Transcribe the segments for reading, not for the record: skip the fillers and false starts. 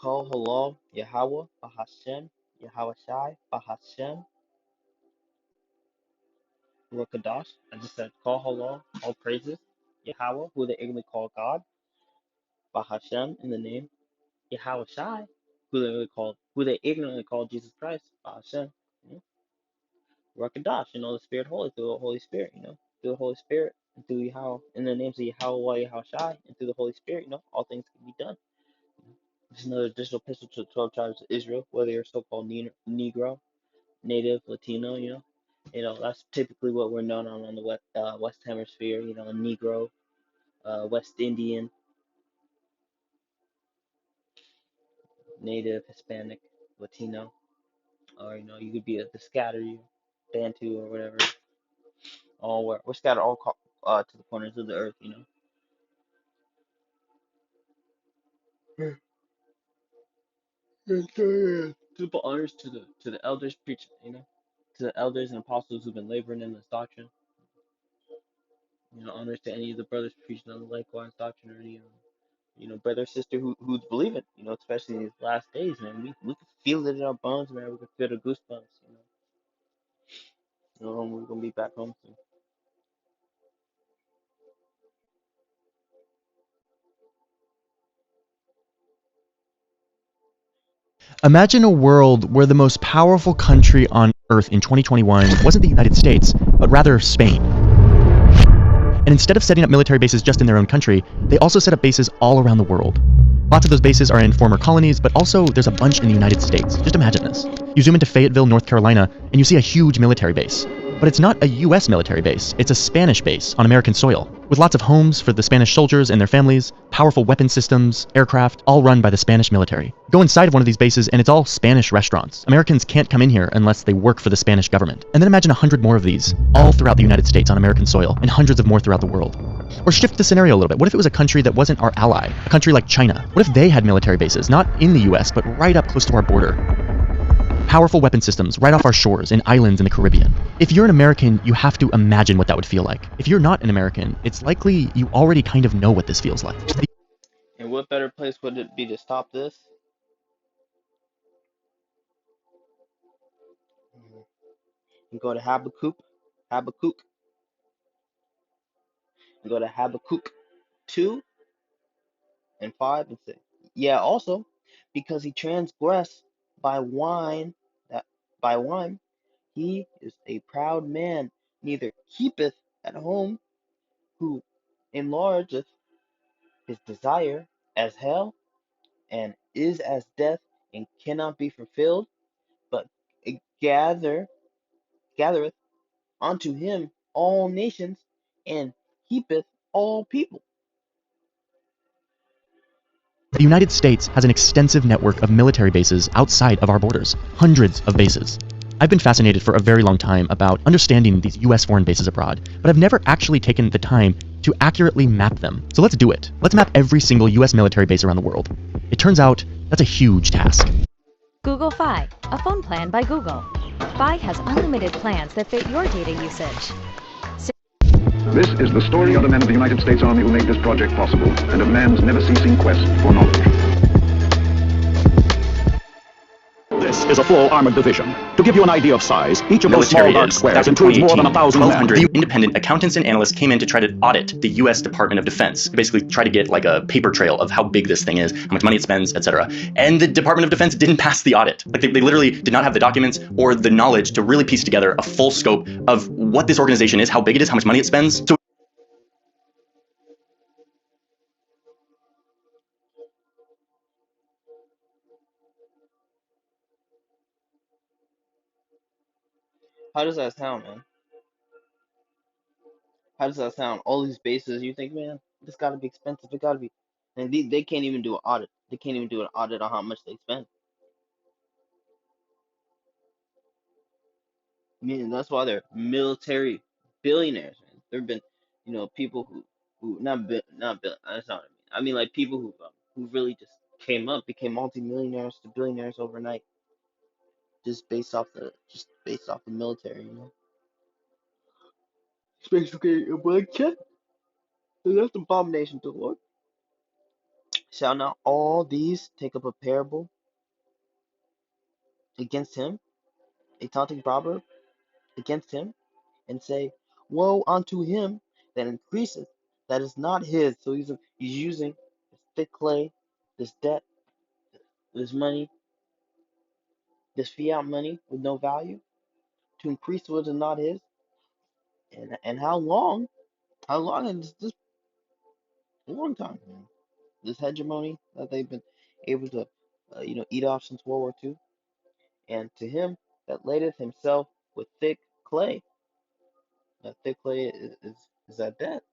KAL HALAL YAHAWAH BAHASHAM YAHAWASHI BAHASHAM Rakadash. I just said KAL HALAL, all praises. Yahweh, who they ignorantly call God. BAHASHAM, in the name. Yahawashi, who they ignorantly call Jesus Christ. BAHASHAM. Rakadash, the Spirit Holy, through the Holy Spirit, through the Holy Spirit, and through Yahweh, in the names of Yahweh, Yahawashi, and through the Holy Spirit, all things can be done. This is another digital epistle to the 12 tribes of Israel, whether you're so-called Negro, Native, Latino, that's typically what we're known on the West Hemisphere, Negro, West Indian, Native, Hispanic, Latino, or you could be the scatter, Bantu or whatever. We're scattered all to the corners of the earth. Simple honors to the elders preaching, to the elders and apostles who've been laboring in this doctrine. Honors to any of the brothers preaching on the likewise doctrine, or any brother or sister who's believing, especially in these last days, man. We can feel it in our bones, man. We can feel the goosebumps, we're gonna be back home soon. Imagine a world where the most powerful country on Earth in 2021 wasn't the United States, but rather Spain. And instead of setting up military bases just in their own country, they also set up bases all around the world. Lots of those bases are in former colonies, but also there's a bunch in the United States. Just imagine this. You zoom into Fayetteville, North Carolina, and you see a huge military base. But it's not a US military base, it's a Spanish base on American soil, with lots of homes for the Spanish soldiers and their families, powerful weapon systems, aircraft, all run by the Spanish military. Go inside of one of these bases and it's all Spanish restaurants. Americans can't come in here unless they work for the Spanish government. And then imagine 100 more of these, all throughout the United States on American soil, and hundreds of more throughout the world. Or shift the scenario a little bit. What if it was a country that wasn't our ally? A country like China? What if they had military bases, not in the US, but right up close to our border? Powerful weapon systems right off our shores in islands in the Caribbean. If you're an American, you have to imagine what that would feel like. If you're not an American, it's likely you already kind of know what this feels like. And what better place would it be to stop this? You go to Habakkuk, you go to Habakkuk 2 and 5 and 6. Yeah, also, because he transgressed by wine, that by wine, he is a proud man, neither keepeth at home, who enlargeth his desire as hell, and is as death, and cannot be fulfilled, but it gathereth unto him all nations, and keepeth all people. The United States has an extensive network of military bases outside of our borders, hundreds of bases. I've been fascinated for a very long time about understanding these US foreign bases abroad, but I've never actually taken the time to accurately map them. So let's do it. Let's map every single US military base around the world. It turns out that's a huge task. Google Fi, a phone plan by Google. Fi has unlimited plans that fit your data usage. This is the story of the men of the United States Army who made this project possible, and of man's never-ceasing quest for knowledge. This is a full armored division. To give you an idea of size, each of those small military dark is. squares Back in includes more than 2018, 1,000 men. independent accountants and analysts came in to try to audit the U.S. Department of Defense. Basically, try to get like a paper trail of how big this thing is, how much money it spends, etc. And the Department of Defense didn't pass the audit. Like they literally did not have the documents or the knowledge to really piece together a full scope of what this organization is, how big it is, how much money it spends. So How does that sound, man? How does that sound? All these bases, you think, man, this gotta be expensive. It gotta be, and they can't even do an audit. They can't even do an audit on how much they spend. I mean, that's why they're military billionaires, man. There've been, people who not bill. That's not what I mean. I mean, like people who really just became multimillionaires to billionaires overnight, just based off the military. Space okay, a blank check. That's an abomination to the Lord. Shall not all these take up a parable against him, a taunting proverb against him, and say, woe unto him that increaseth, that is not his. So he's using this thick clay, this debt, this money, this fiat money with no value, to increase what is not his. And how long? How long is this? A long time, man. This hegemony that they've been able to, eat off since World War II. And to him that ladeth himself with thick clay. That thick clay is that debt.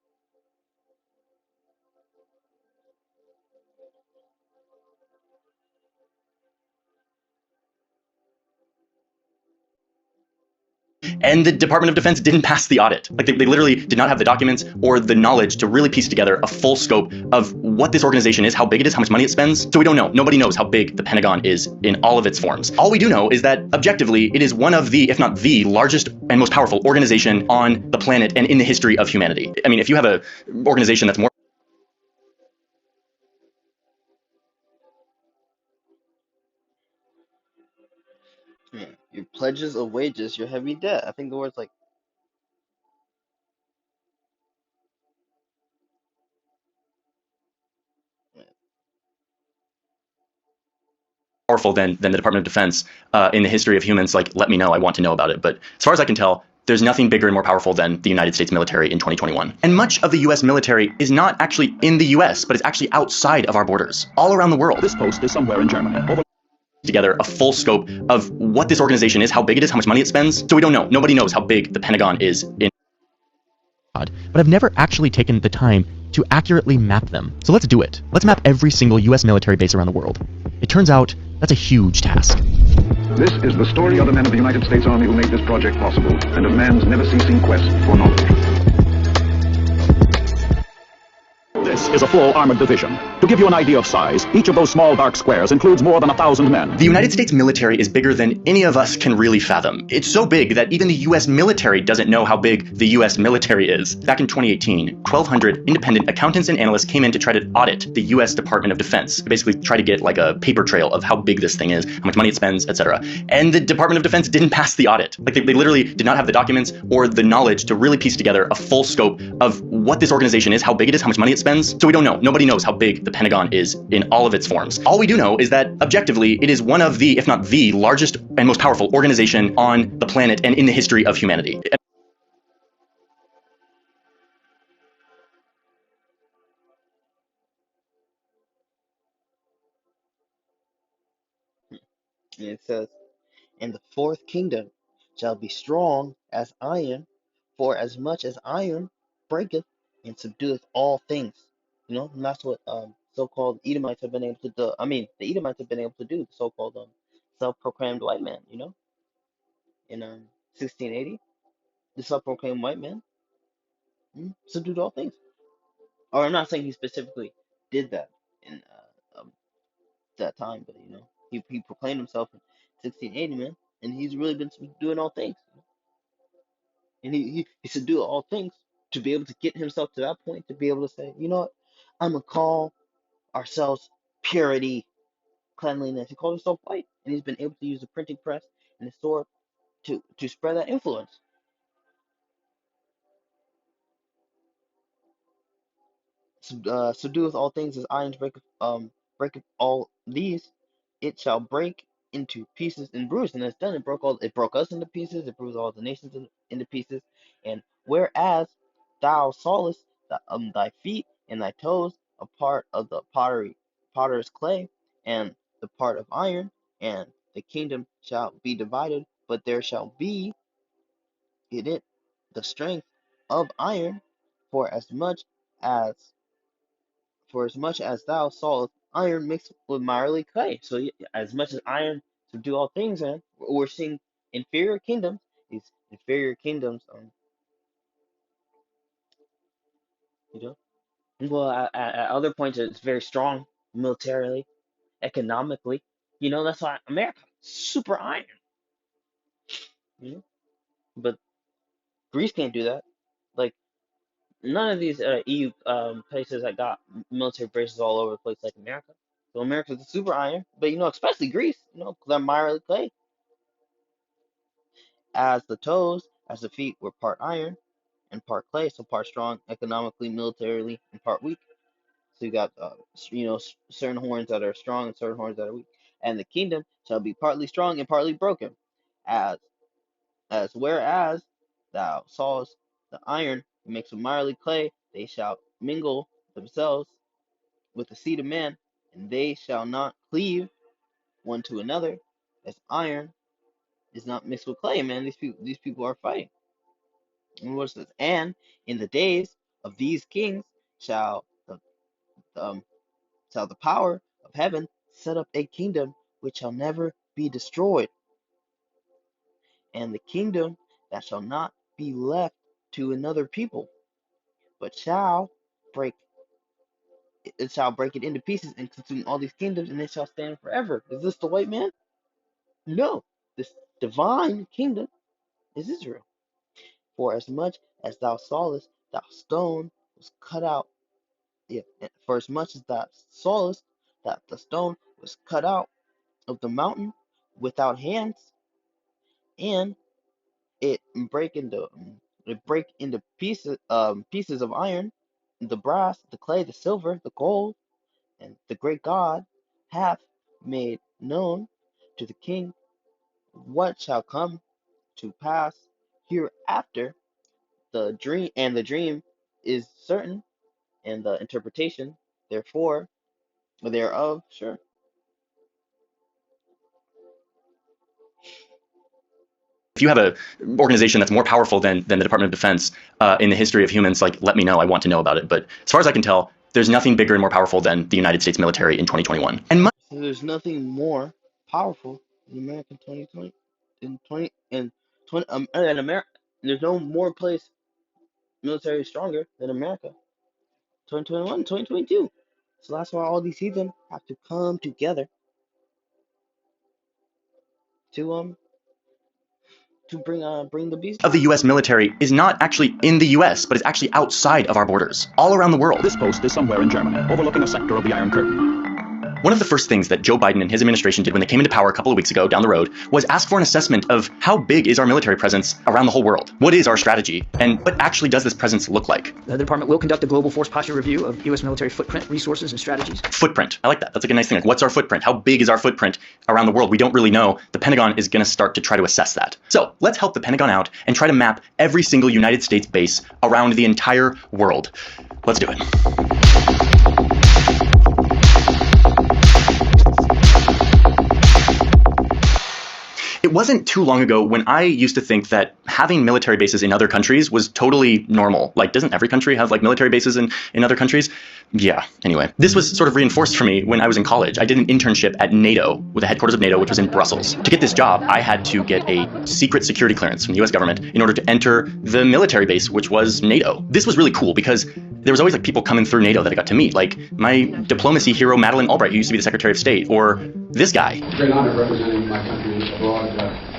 And the Department of Defense didn't pass the audit. Like they literally did not have the documents or the knowledge to really piece together a full scope of what this organization is, how big it is, how much money it spends. So we don't know. Nobody knows how big the Pentagon is in all of its forms. All we do know is that objectively, it is one of the, if not the largest and most powerful organization on the planet and in the history of humanity. I mean, if you have an organization that's more Yeah. Your pledges of wages, your heavy debt. I think the word's like, yeah. powerful than the Department of Defense in the history of humans, like, let me know. I want to know about it. But as far as I can tell, there's nothing bigger and more powerful than the United States military in 2021. And much of the US military is not actually in the US, but it's actually outside of our borders, all around the world. This post is somewhere in Germany. Together a full scope of what this organization is, how big it is, how much money it spends. So we don't know. Nobody knows how big the Pentagon is in. But I've never actually taken the time to accurately map them. So let's do it. Let's map every single US military base around the world. It turns out that's a huge task. This is the story of the men of the United States Army who made this project possible, and of man's never-ceasing quest for knowledge. This is a full armored division. To give you an idea of size, each of those small dark squares includes more than 1,000 men. The United States military is bigger than any of us can really fathom. It's so big that even the US military doesn't know how big the US military is. Back in 2018, 1,200 independent accountants and analysts came in to try to audit the US Department of Defense, basically try to get like a paper trail of how big this thing is, how much money it spends, etc. And the Department of Defense didn't pass the audit. Like they literally did not have the documents or the knowledge to really piece together a full scope of what this organization is, how big it is, how much money it spends. So we don't know. Nobody knows how big the Pentagon is in all of its forms. All we do know is that objectively, it is one of the, if not the largest and most powerful organization on the planet and in the history of humanity. And it says, and the fourth kingdom shall be strong as iron, for as much as iron breaketh and subdueth all things. And that's what so-called Edomites have been able to do. I mean, the Edomites have been able to do. The so-called self-proclaimed white man. In 1680, the self-proclaimed white man subdued all things. Or I'm not saying he specifically did that in that time, but he proclaimed himself in 1680, man, and he's really been doing all things. And he subdued all things to be able to get himself to that point, to be able to say, you know what, I'm gonna call ourselves purity, cleanliness. He called himself white, and he's been able to use the printing press and the sword to spread that influence. Subdueth all things as irons breaketh all these, it shall break into pieces and bruise. And it's done. It broke us into pieces. It bruised all the nations into pieces. And whereas thou sawest thy feet and thy toes a part of the potter's clay, and the part of iron, and the kingdom shall be divided, but there shall be in it the strength of iron, for as much as thou sawest iron mixed with miry clay. So as much as iron subdue all things, man, we're seeing inferior kingdoms. These inferior kingdoms, you know, well, at other points it's very strong militarily, economically. That's why America super iron. You know, but Greece can't do that. Like none of these EU places that got military bases all over the place like America. So America's the super iron, but especially Greece, because they're miry clay. As the toes, as the feet were part iron and part clay, so part strong economically, militarily, and part weak. So you got certain horns that are strong and certain horns that are weak. And the kingdom shall be partly strong and partly broken, as whereas thou sawest the iron mixed with miry clay, they shall mingle themselves with the seed of man, and they shall not cleave one to another, as iron is not mixed with clay. Man, these people are fighting. And what's this? And in the days of these kings shall um, shall the power of heaven set up a kingdom which shall never be destroyed, and the kingdom that shall not be left to another people, but break shall break it into pieces and consume all these kingdoms, and it shall stand forever. Is this the white man? No. This divine kingdom is Israel. For as much as thou sawest that stone was cut out, for as much as thou sawest that the stone was cut out of the mountain without hands, and it break into pieces of iron, the brass, the clay, the silver, the gold, and the great God hath made known to the king what shall come to pass hereafter. The dream is certain, and the interpretation thereof sure. If you have a organization that's more powerful than the Department of Defense in the history of humans, like, let me know. I want to know about it. But as far as I can tell, there's nothing bigger and more powerful than the United States military in 2021. And So there's nothing more powerful in America 2020 in America. There's no more place military stronger than America. 2021, 2022. So that's why all these heathen have to come together to bring the beast of the U.S. military is not actually in the U.S., but is actually outside of our borders, all around the world. This post is somewhere in Germany, overlooking a sector of the Iron Curtain. One of the first things that Joe Biden and his administration did when they came into power a couple of weeks ago down the road was ask for an assessment of how big is our military presence around the whole world? What is our strategy? And what actually does this presence look like? The department will conduct a global force posture review of U.S. military footprint, resources, and strategies. Footprint. I like that. That's like a nice thing. Like, what's our footprint? How big is our footprint around the world? We don't really know. The Pentagon is going to start to try to assess that. So let's help the Pentagon out and try to map every single United States base around the entire world. Let's do it. It wasn't too long ago when I used to think that having military bases in other countries was totally normal. Like, doesn't every country have like military bases in other countries? Yeah, anyway. This was sort of reinforced for me when I was in college. I did an internship at NATO, with the headquarters of NATO, which was in Brussels. To get this job, I had to get a secret security clearance from the US government in order to enter the military base, which was NATO. This was really cool because there was always like people coming through NATO that I got to meet, like my diplomacy hero, Madeleine Albright, who used to be the Secretary of State, or this guy. It's a great honor representing my country abroad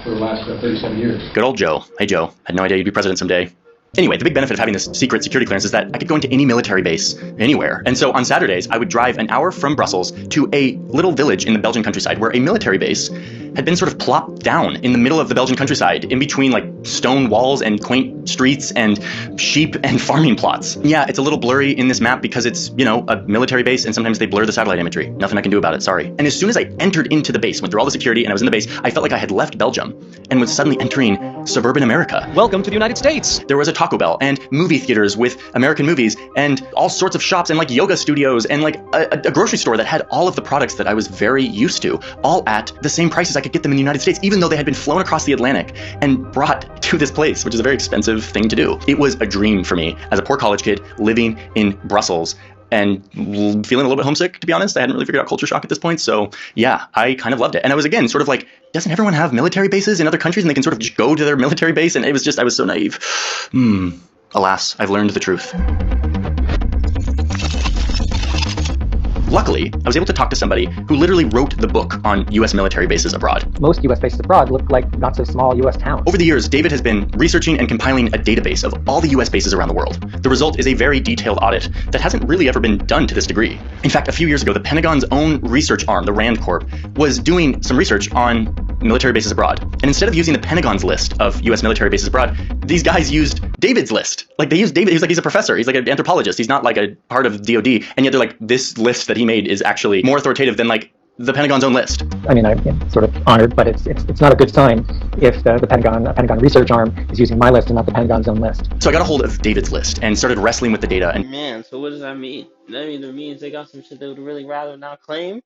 for the last 37 years. Good old Joe. Hey, Joe. Had no idea you'd be president someday. Anyway, the big benefit of having this secret security clearance is that I could go into any military base, anywhere. And so on Saturdays, I would drive an hour from Brussels to a little village in the Belgian countryside where a military base had been sort of plopped down in the middle of the Belgian countryside, in between like stone walls and quaint streets and sheep and farming plots. Yeah, it's a little blurry in this map because it's, you know, a military base and sometimes they blur the satellite imagery. Nothing I can do about it, sorry. And as soon as I entered into the base, went through all the security and I was in the base, I felt like I had left Belgium and was suddenly entering suburban America. Welcome to the United States. There was a Taco Bell and movie theaters with American movies and all sorts of shops and like yoga studios and like a grocery store that had all of the products that I was very used to, all at the same prices I could get them in the United States, even though they had been flown across the Atlantic and brought to this place, which is a very expensive thing to do. It was a dream for me as a poor college kid living in Brussels and feeling a little bit homesick, to be honest. I hadn't really figured out culture shock at this point. So yeah, I kind of loved it. And I was, again, sort of like, doesn't everyone have military bases in other countries and they can sort of just go to their military base? And it was just, I was so naive. Alas, I've learned the truth. Luckily, I was able to talk to somebody who literally wrote the book on US military bases abroad. Most US bases abroad look like lots of small US towns. Over the years, David has been researching and compiling a database of all the US bases around the world. The result is a very detailed audit that hasn't really ever been done to this degree. In fact, a few years ago, the Pentagon's own research arm, the RAND Corp, was doing some research on military bases abroad. And instead of using the Pentagon's list of US military bases abroad, these guys used David's list. Like, they used David, he's a professor, he's like an anthropologist, he's not like a part of DoD, and yet they're like, this list that he made is actually more authoritative than like the Pentagon's own list. I mean, I'm sort of honored, but it's not a good sign if the Pentagon research arm is using my list and not the Pentagon's own list. So I got a hold of David's list and started wrestling with the data. And Man, so what does that mean? That either means they got some shit they would really rather not claim,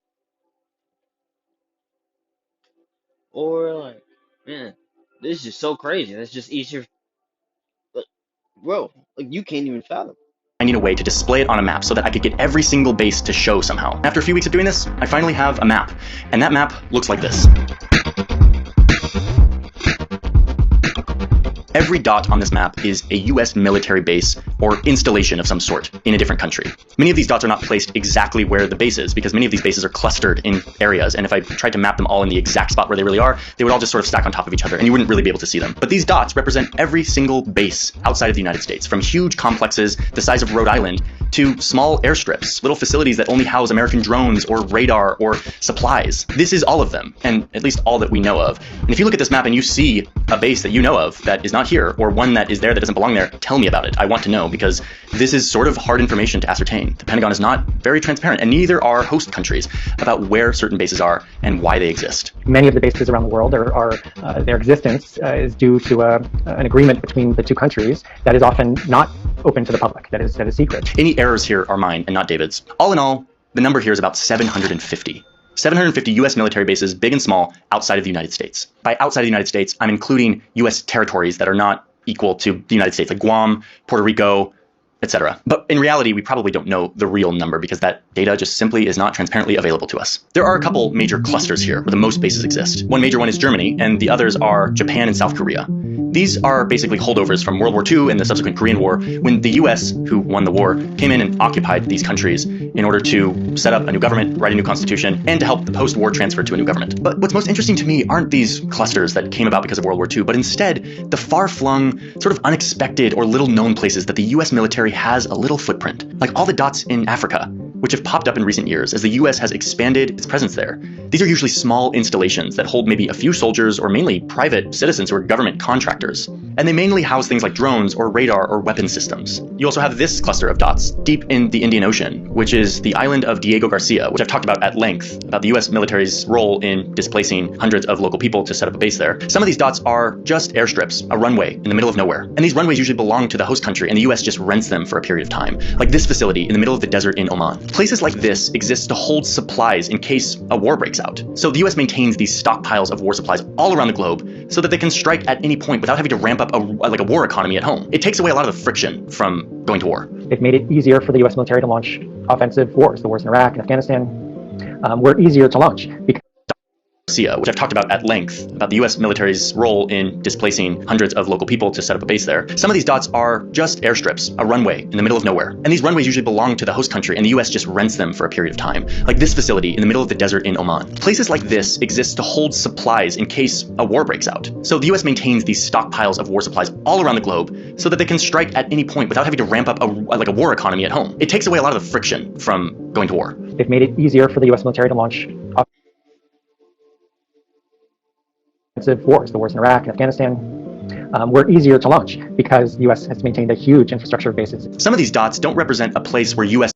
or like, man, this is just so crazy. That's just easier. Like, bro, like you can't even fathom. I need a way to display it on a map so that I could get every single base to show somehow. After a few weeks of doing this, I finally have a map, and that map looks like this. Every dot on this map is a US military base or installation of some sort in a different country. Many of these dots are not placed exactly where the base is because many of these bases are clustered in areas, and if I tried to map them all in the exact spot where they really are, they would all just sort of stack on top of each other and you wouldn't really be able to see them. But these dots represent every single base outside of the United States, from huge complexes the size of Rhode Island to small airstrips, little facilities that only house American drones or radar or supplies. This is all of them, and at least all that we know of. And if you look at this map and you see a base that you know of that is not here, or one that is there that doesn't belong there, tell me about it. I want to know, because this is sort of hard information to ascertain. The Pentagon is not very transparent, and neither are host countries, about where certain bases are and why they exist. Many of the bases around the world their existence is due to an agreement between the two countries that is often not open to the public, that is secret. Any errors here are mine and not David's. All in all, the number here is about 750. 750 US military bases, big and small, outside of the United States. By outside of the United States, I'm including US territories that are not equal to the United States, like Guam, Puerto Rico, etc. But in reality, we probably don't know the real number because that data just simply is not transparently available to us. There are a couple major clusters here where the most bases exist. One major one is Germany, and the others are Japan and South Korea. These are basically holdovers from World War II and the subsequent Korean War, when the US, who won the war, came in and occupied these countries in order to set up a new government, write a new constitution, and to help the post-war transfer to a new government. But what's most interesting to me aren't these clusters that came about because of World War II, but instead the far-flung, sort of unexpected or little-known places that the US military has a little footprint, like all the dots in Africa, which have popped up in recent years as the US has expanded its presence there. These are usually small installations that hold maybe a few soldiers or mainly private citizens who are government contractors. And they mainly house things like drones or radar or weapon systems. You also have this cluster of dots deep in the Indian Ocean, which is the island of Diego Garcia, which I've talked about at length, about the US military's role in displacing hundreds of local people to set up a base there. Some of these dots are just airstrips, a runway in the middle of nowhere. And these runways usually belong to the host country, and the US just rents them for a period of time, like this facility in the middle of the desert in Oman. Places like this exist to hold supplies in case a war breaks out. So the US maintains these stockpiles of war supplies all around the globe so that they can strike at any point without having to ramp up a war economy at home. It takes away a lot of the friction from going to war. They've made it easier for the US military to launch offensive wars. The wars in Iraq and Afghanistan were easier to launch because Garcia, which I've talked about at length, about the US military's role in displacing hundreds of local people to set up a base there. Some of these dots are just airstrips, a runway in the middle of nowhere. And these runways usually belong to the host country, and the US just rents them for a period of time, like this facility in the middle of the desert in Oman. Places like this exist to hold supplies in case a war breaks out. So the US maintains these stockpiles of war supplies all around the globe so that they can strike at any point without having to ramp up a war economy at home. It takes away a lot of the friction from going to war. They've made it easier for the US military to launch offensive wars. The wars in Iraq and Afghanistan were easier to launch because the US has maintained a huge infrastructure of bases. Some of these dots don't represent a place where US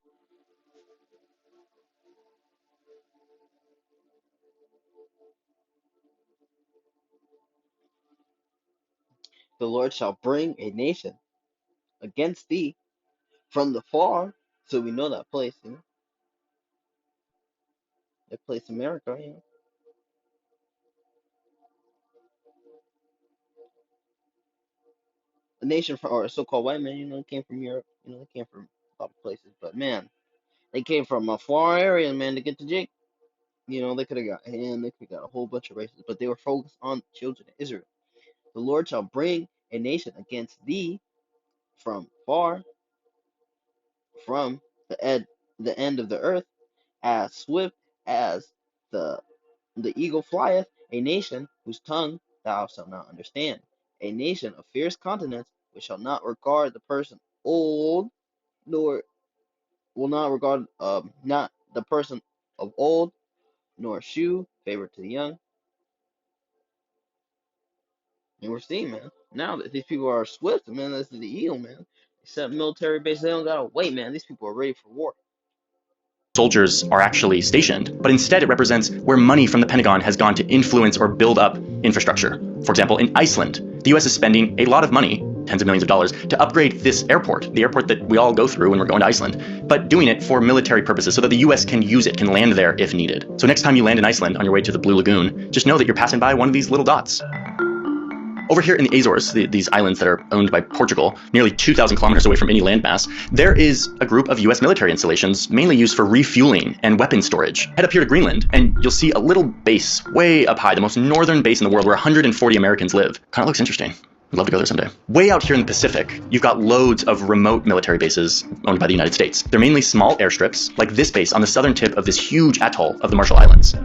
The Lord shall bring a nation against thee from the far, so we know that place, you know, that place America, you know. A nation from, or so-called white men, you know, came from Europe, you know, they came from a lot of places, but man, they came from a far area, man, to get to Jake. You know, they could have got Ham, they could have got a whole bunch of races, but they were focused on the children of Israel. The Lord shall bring a nation against thee from far, from the end of the earth, as swift as the eagle flieth, a nation whose tongue thou shalt not understand, a nation of fierce countenance, which shall not regard the person old, nor will not regard not the person of old, nor shew favor to the young. And we're seeing, man, now that these people are swift, man, this is the eagle, man. They set up military bases, they don't gotta wait, man. These people are ready for war. Soldiers are actually stationed, but instead it represents where money from the Pentagon has gone to influence or build up infrastructure. For example, in Iceland, the US is spending a lot of money, tens of millions of dollars, to upgrade this airport, the airport that we all go through when we're going to Iceland, but doing it for military purposes so that the US can use it, can land there if needed. So next time you land in Iceland on your way to the Blue Lagoon, just know that you're passing by one of these little dots. Over here in the Azores, these islands that are owned by Portugal, nearly 2,000 kilometers away from any landmass, there is a group of US military installations mainly used for refueling and weapon storage. Head up here to Greenland, and you'll see a little base way up high, the most northern base in the world where 140 Americans live. Kind of looks interesting. I'd love to go there someday. Way out here in the Pacific, you've got loads of remote military bases owned by the United States. They're mainly small airstrips, like this base on the southern tip of this huge atoll of the Marshall Islands.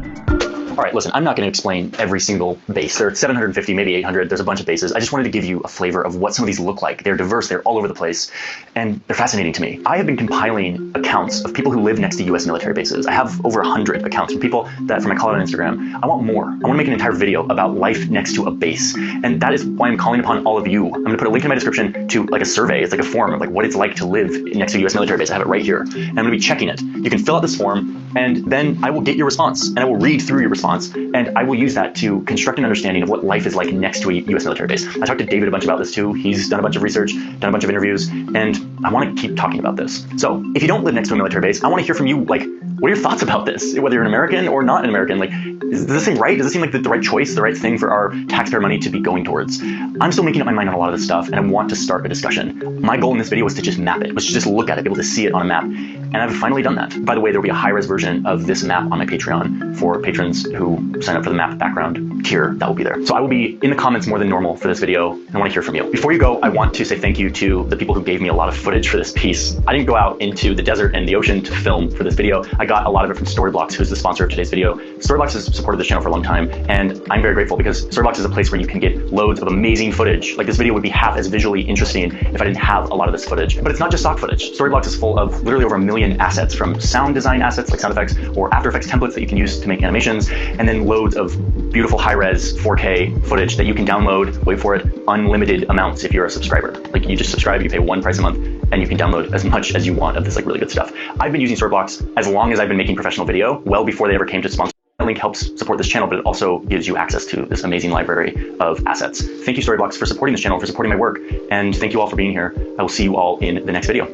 All right, listen, I'm not going to explain every single base. There are 750, maybe 800. There's a bunch of bases. I just wanted to give you a flavor of what some of these look like. They're diverse. They're all over the place. And they're fascinating to me. I have been compiling accounts of people who live next to U.S. military bases. I have over 100 accounts from people that, from my call out on Instagram. I want more. I want to make an entire video about life next to a base. And that is why I'm calling upon all of you. I'm going to put a link in my description to like a survey. It's like a form of like what it's like to live next to a U.S. military base. I have it right here. And I'm going to be checking it. You can fill out this form, and then I will get your response. And I will read through your response. And I will use that to construct an understanding of what life is like next to a U.S. military base. I talked to David a bunch about this too. He's done a bunch of research, done a bunch of interviews, and I want to keep talking about this. So if you don't live next to a military base, I want to hear from you, like, what are your thoughts about this? Whether you're an American or not an American, like, does this seem right? Does this seem like the right choice, the right thing for our taxpayer money to be going towards? I'm still making up my mind on a lot of this stuff, and I want to start a discussion. My goal in this video was to just map it, was to just look at it, be able to see it on a map, and I've finally done that. By the way, there will be a high-res version of this map on my Patreon for patrons who sign up for the map background tier. That will be there. So I will be in the comments more than normal for this video, and I want to hear from you. Before you go, I want to say thank you to the people who gave me a lot of footage for this piece. I didn't go out into the desert and the ocean to film for this video. I got a lot of it from Storyblocks, who's the sponsor of today's video. Storyblocks has supported this channel for a long time, and I'm very grateful because Storyblocks is a place where you can get loads of amazing footage. Like, this video would be half as visually interesting if I didn't have a lot of this footage. But it's not just stock footage. Storyblocks is full of literally over 1 million assets, from sound design assets like sound effects or After Effects templates that you can use to make animations, and then loads of beautiful high-res 4K footage that you can download, wait for it, unlimited amounts if you're a subscriber. Like, you just subscribe, you pay one price a month, and you can download as much as you want of this like really good stuff. I've been using Storyblocks as long as I've been making professional video, well before they ever came to sponsor. That link helps support this channel, but it also gives you access to this amazing library of assets. Thank you, Storyblocks, for supporting this channel, for supporting my work, and thank you all for being here. I will see you all in the next video.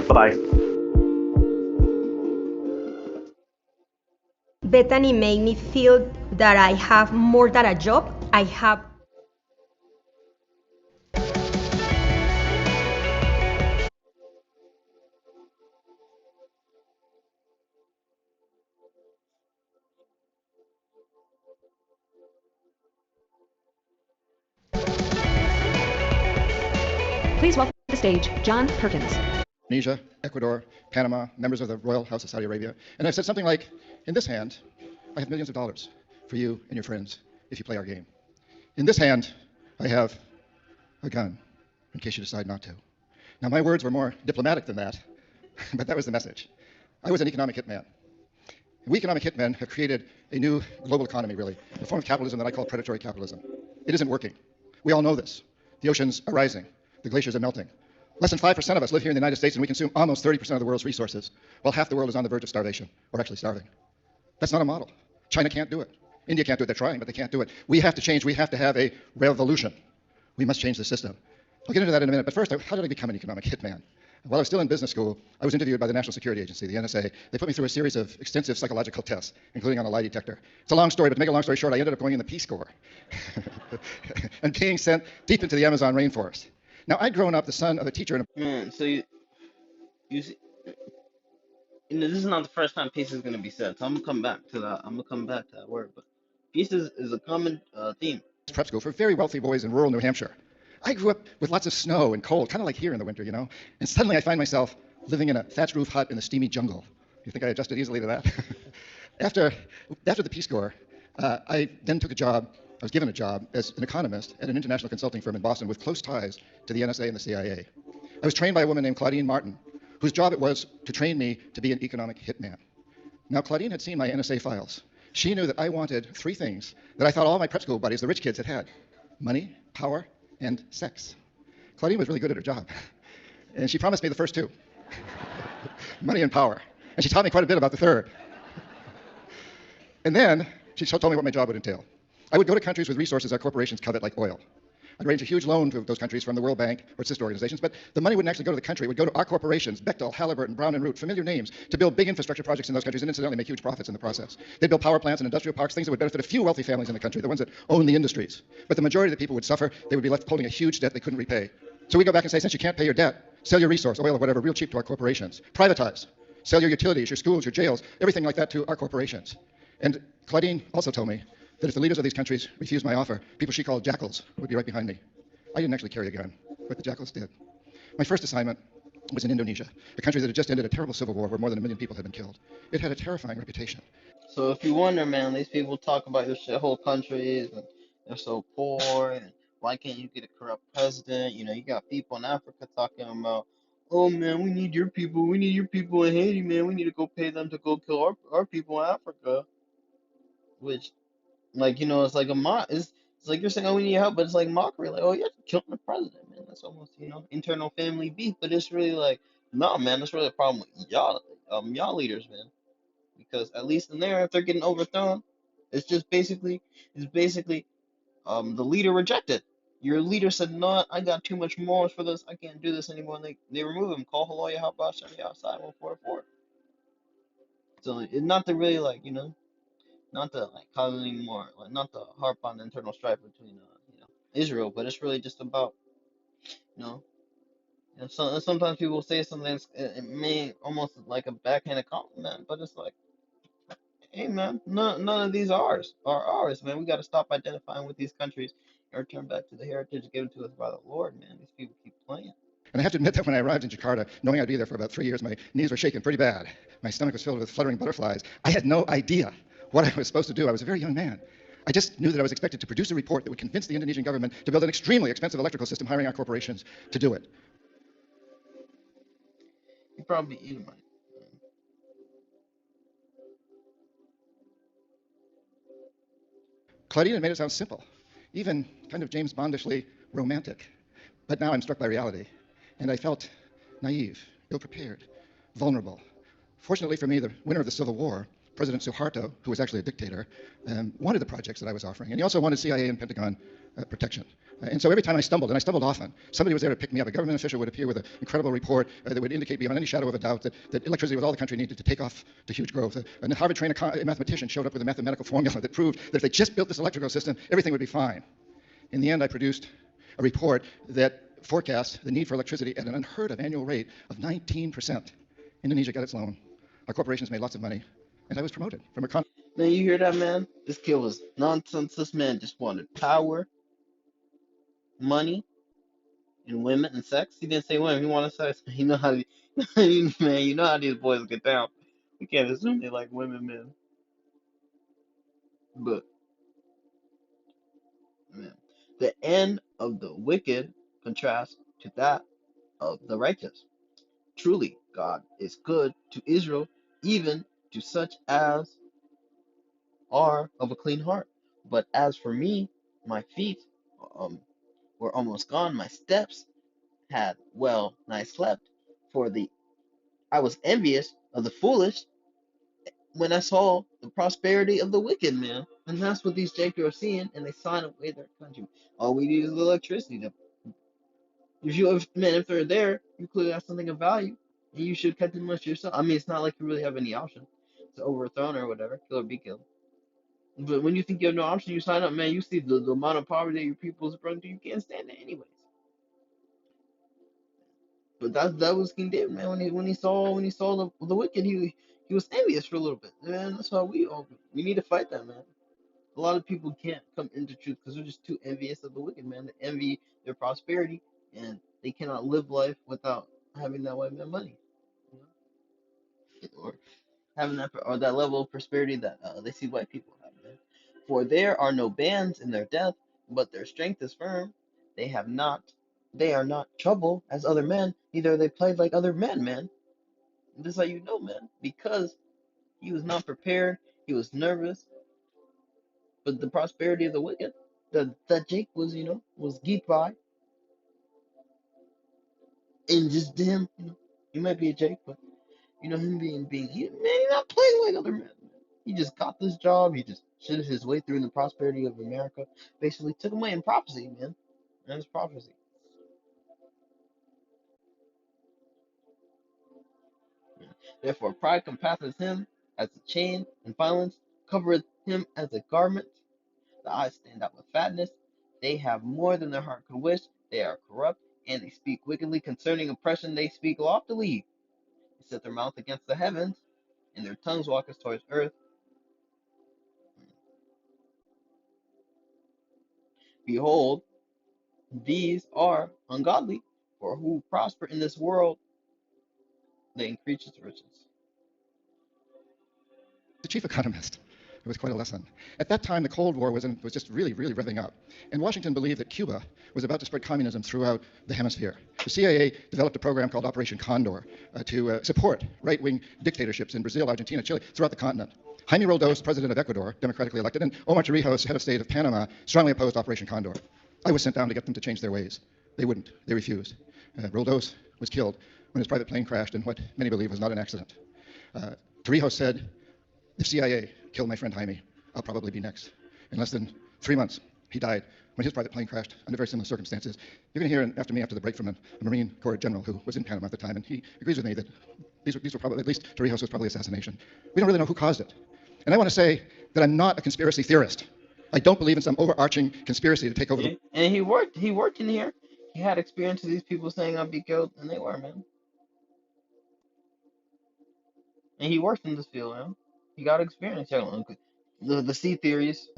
Bye-bye. Bethany made me feel that I have more than a job. I have Please welcome to the stage John Perkins. Indonesia, Ecuador, Panama, members of the Royal House of Saudi Arabia. And I've said something like, in this hand, I have millions of dollars for you and your friends if you play our game. In this hand, I have a gun, in case you decide not to. Now, my words were more diplomatic than that, but that was the message. I was an economic hitman. We economic hitmen have created a new global economy, really, a form of capitalism that I call predatory capitalism. It isn't working. We all know this. The oceans are rising. The glaciers are melting. Less than 5% of us live here in the United States, and we consume almost 30% of the world's resources, while half the world is on the verge of starvation, or actually starving. That's not a model. China can't do it. India can't do it. They're trying, but they can't do it. We have to change. We have to have a revolution. We must change the system. I'll get into that in a minute, but first, how did I become an economic hitman? While I was still in business school, I was interviewed by the National Security Agency, the NSA. They put me through a series of extensive psychological tests, including on a lie detector. It's a long story, but to make a long story short, I ended up going in the Peace Corps and being sent deep into the Amazon rainforest. Now, I'd grown up the son of a teacher in a... Man, so you see, this is not the first time peace is going to be said, so I'm going to come back to that. I'm going to come back to that word, but peace is a common theme. Prep school for very wealthy boys in rural New Hampshire. I grew up with lots of snow and cold, kind of like here in the winter, you know, and suddenly I find myself living in a thatched roof hut in the steamy jungle, You think I adjusted easily to that? after, after the Peace Corps, I then took a job. I was given a job as an economist at an international consulting firm in Boston with close ties to the NSA and the CIA. I was trained by a woman named Claudine Martin, whose job it was to train me to be an economic hitman. Now, Claudine had seen my NSA files. She knew that I wanted three things that I thought all my prep school buddies, the rich kids, had: money, power, and sex. Claudine was really good at her job. And she promised me the first two, money and power. And she taught me quite a bit about the third. And then she told me what my job would entail. I would go to countries with resources our corporations covet, like oil. I'd arrange a huge loan to those countries from the World Bank or sister organizations, but the money wouldn't actually go to the country. It would go to our corporations, Bechtel, Halliburton, Brown and Root, familiar names, to build big infrastructure projects in those countries and incidentally make huge profits in the process. They'd build power plants and industrial parks, things that would benefit a few wealthy families in the country, the ones that own the industries. But the majority of the people would suffer. They would be left holding a huge debt they couldn't repay. So we go back and say, since you can't pay your debt, sell your resource, oil or whatever, real cheap to our corporations. Privatize. Sell your utilities, your schools, your jails, everything like that to our corporations. And Claudine also told me that if the leaders of these countries refused my offer, people she called jackals would be right behind me. I didn't actually carry a gun, but the jackals did. My first assignment was in Indonesia, a country that had just ended a terrible civil war where more than 1 million people had been killed. It had a terrifying reputation. So if you wonder, man, these people talk about your shithole countries and they're so poor and why can't you get a corrupt president? You know, you got people in Africa talking about, oh man, we need your people in Haiti, man. We need to go pay them to go kill our people in Africa. Which, like, you know, it's like a mock. It's like you're saying, oh, we need help, but it's like mockery. Like, oh, you're killing the president, man. That's almost, you know, internal family beef. But it's really like, no, man, that's really a problem with y'all leaders, man. Because at least in there, if they're getting overthrown, it's basically the leader rejected. Your leader said, no, I got too much morals for this. I can't do this anymore. And they remove him. KAL HALAL YAHAWAH BAHASHAM YAHAWASHI 144. So it's not to really, like, you know, not to like cause any more, like, not to harp on the internal strife between Israel, but it's really just about, you know, sometimes people say something it may almost like a backhanded compliment, but it's like, hey man, none of these are ours, man. We got to stop identifying with these countries and return back to the heritage given to us by the Lord, man. These people keep playing. And I have to admit that when I arrived in Jakarta, knowing I'd be there for about 3 years, my knees were shaking pretty bad. My stomach was filled with fluttering butterflies. I had no idea what I was supposed to do. I was a very young man. I just knew that I was expected to produce a report that would convince the Indonesian government to build an extremely expensive electrical system, hiring our corporations to do it. You probably eat money. Claudine had made it sound simple, even kind of James Bondishly romantic. But now I'm struck by reality, and I felt naive, ill-prepared, vulnerable. Fortunately for me, the winner of the Civil War, President Suharto, who was actually a dictator, wanted the projects that I was offering, and he also wanted CIA and Pentagon protection. And so every time I stumbled, and I stumbled often, somebody was there to pick me up. A government official would appear with an incredible report that would indicate beyond any shadow of a doubt that electricity was all the country needed to take off to huge growth. And a Harvard-trained mathematician showed up with a mathematical formula that proved that if they just built this electrical system, everything would be fine. In the end, I produced a report that forecast the need for electricity at an unheard of annual rate of 19%. Indonesia got its loan. Our corporations made lots of money, and I was promoted from economist. Man, you hear that, man? This kid was nonsense. This man just wanted power, money, and women and sex. He didn't say women. He wanted sex. You know how, man. You know how these boys get down. We can't assume they like women, man. But man, the end of the wicked contrasts to that of the righteous. Truly, God is good to Israel, even to such as are of a clean heart. But as for me, my feet um, were almost gone. My steps had well nigh slept. For I was envious of the foolish when I saw the prosperity of the wicked man. And that's what these Jacob are seeing, and they sign away their country. All we need is electricity. If they're there, you clearly have something of value, and you should cut them much yourself. I mean, it's not like you really have any option to overthrow or whatever, kill or be killed. But when you think you have no option, you sign up, man. You see the amount of poverty that your people is brought to, you can't stand it anyways. But that was King David, man. When he saw the wicked, he was envious for a little bit. Man, that's how we need to fight that, man. A lot of people can't come into truth because they're just too envious of the wicked, man. They envy their prosperity, and they cannot live life without having that white man money. You know? having that or that level of prosperity that they see white people have, man. For there are no bands in their death, but their strength is firm. They have not, they are not troubled as other men, neither are they plagued like other men, man. And this is how you know, man, because he was not prepared, he was nervous, but the prosperity of the wicked, that Jake was, was geeked by, and just him, he might be a Jake, but him he's not playing like other men. He just got this job. He just shitted his way through the prosperity of America. Basically, took away in prophecy, man. And it's prophecy. Therefore, pride compasseth him as a chain, and violence covereth him as a garment. The eyes stand out with fatness. They have more than their heart could wish. They are corrupt, and they speak wickedly concerning oppression. They speak loftily. They set their mouth against the heavens, and their tongues walketh towards earth. Behold, these are ungodly, for who prosper in this world, they increase its riches. The chief economist. It was quite a lesson. At that time, the Cold War was just really, really revving up. And Washington believed that Cuba was about to spread communism throughout the hemisphere. The CIA developed a program called Operation Condor to support right-wing dictatorships in Brazil, Argentina, Chile, throughout the continent. Jaime Roldos, president of Ecuador, democratically elected, and Omar Torrijos, head of state of Panama, strongly opposed Operation Condor. I was sent down to get them to change their ways. They wouldn't. They refused. Roldos was killed when his private plane crashed in what many believe was not an accident. Torrijos said, "The CIA killed my friend Jaime. I'll probably be next." In less than 3 months, he died when his private plane crashed under very similar circumstances. You're going to hear after me, after the break, from a Marine Corps general who was in Panama at the time, and he agrees with me that these were probably, at least Torrijos was probably assassination. We don't really know who caused it. And I want to say that I'm not a conspiracy theorist. I don't believe in some overarching conspiracy to take over the... And he worked in here. He had experience with these people saying I'll be killed, and they were, man. And he worked in this field, man. He got experience. The sea theories.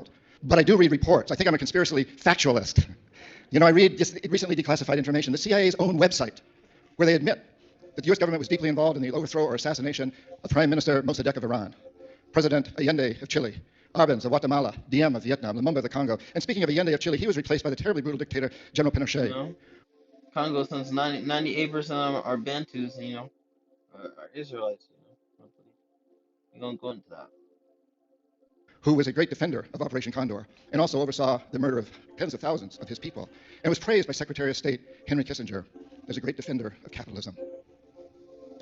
But I do read reports. I think I'm a conspiracy factualist. I read just recently declassified information, the CIA's own website, where they admit that the U.S. government was deeply involved in the overthrow or assassination of Prime Minister Mossadegh of Iran, President Allende of Chile, Arbenz of Guatemala, Diem of Vietnam, Lumumba of the Congo. And speaking of Allende of Chile, he was replaced by the terribly brutal dictator General Pinochet. Congo, since 98% of them are Bantus, are Israelites. We don't go into that. Who was a great defender of Operation Condor and also oversaw the murder of tens of thousands of his people, and was praised by Secretary of State Henry Kissinger as a great defender of capitalism.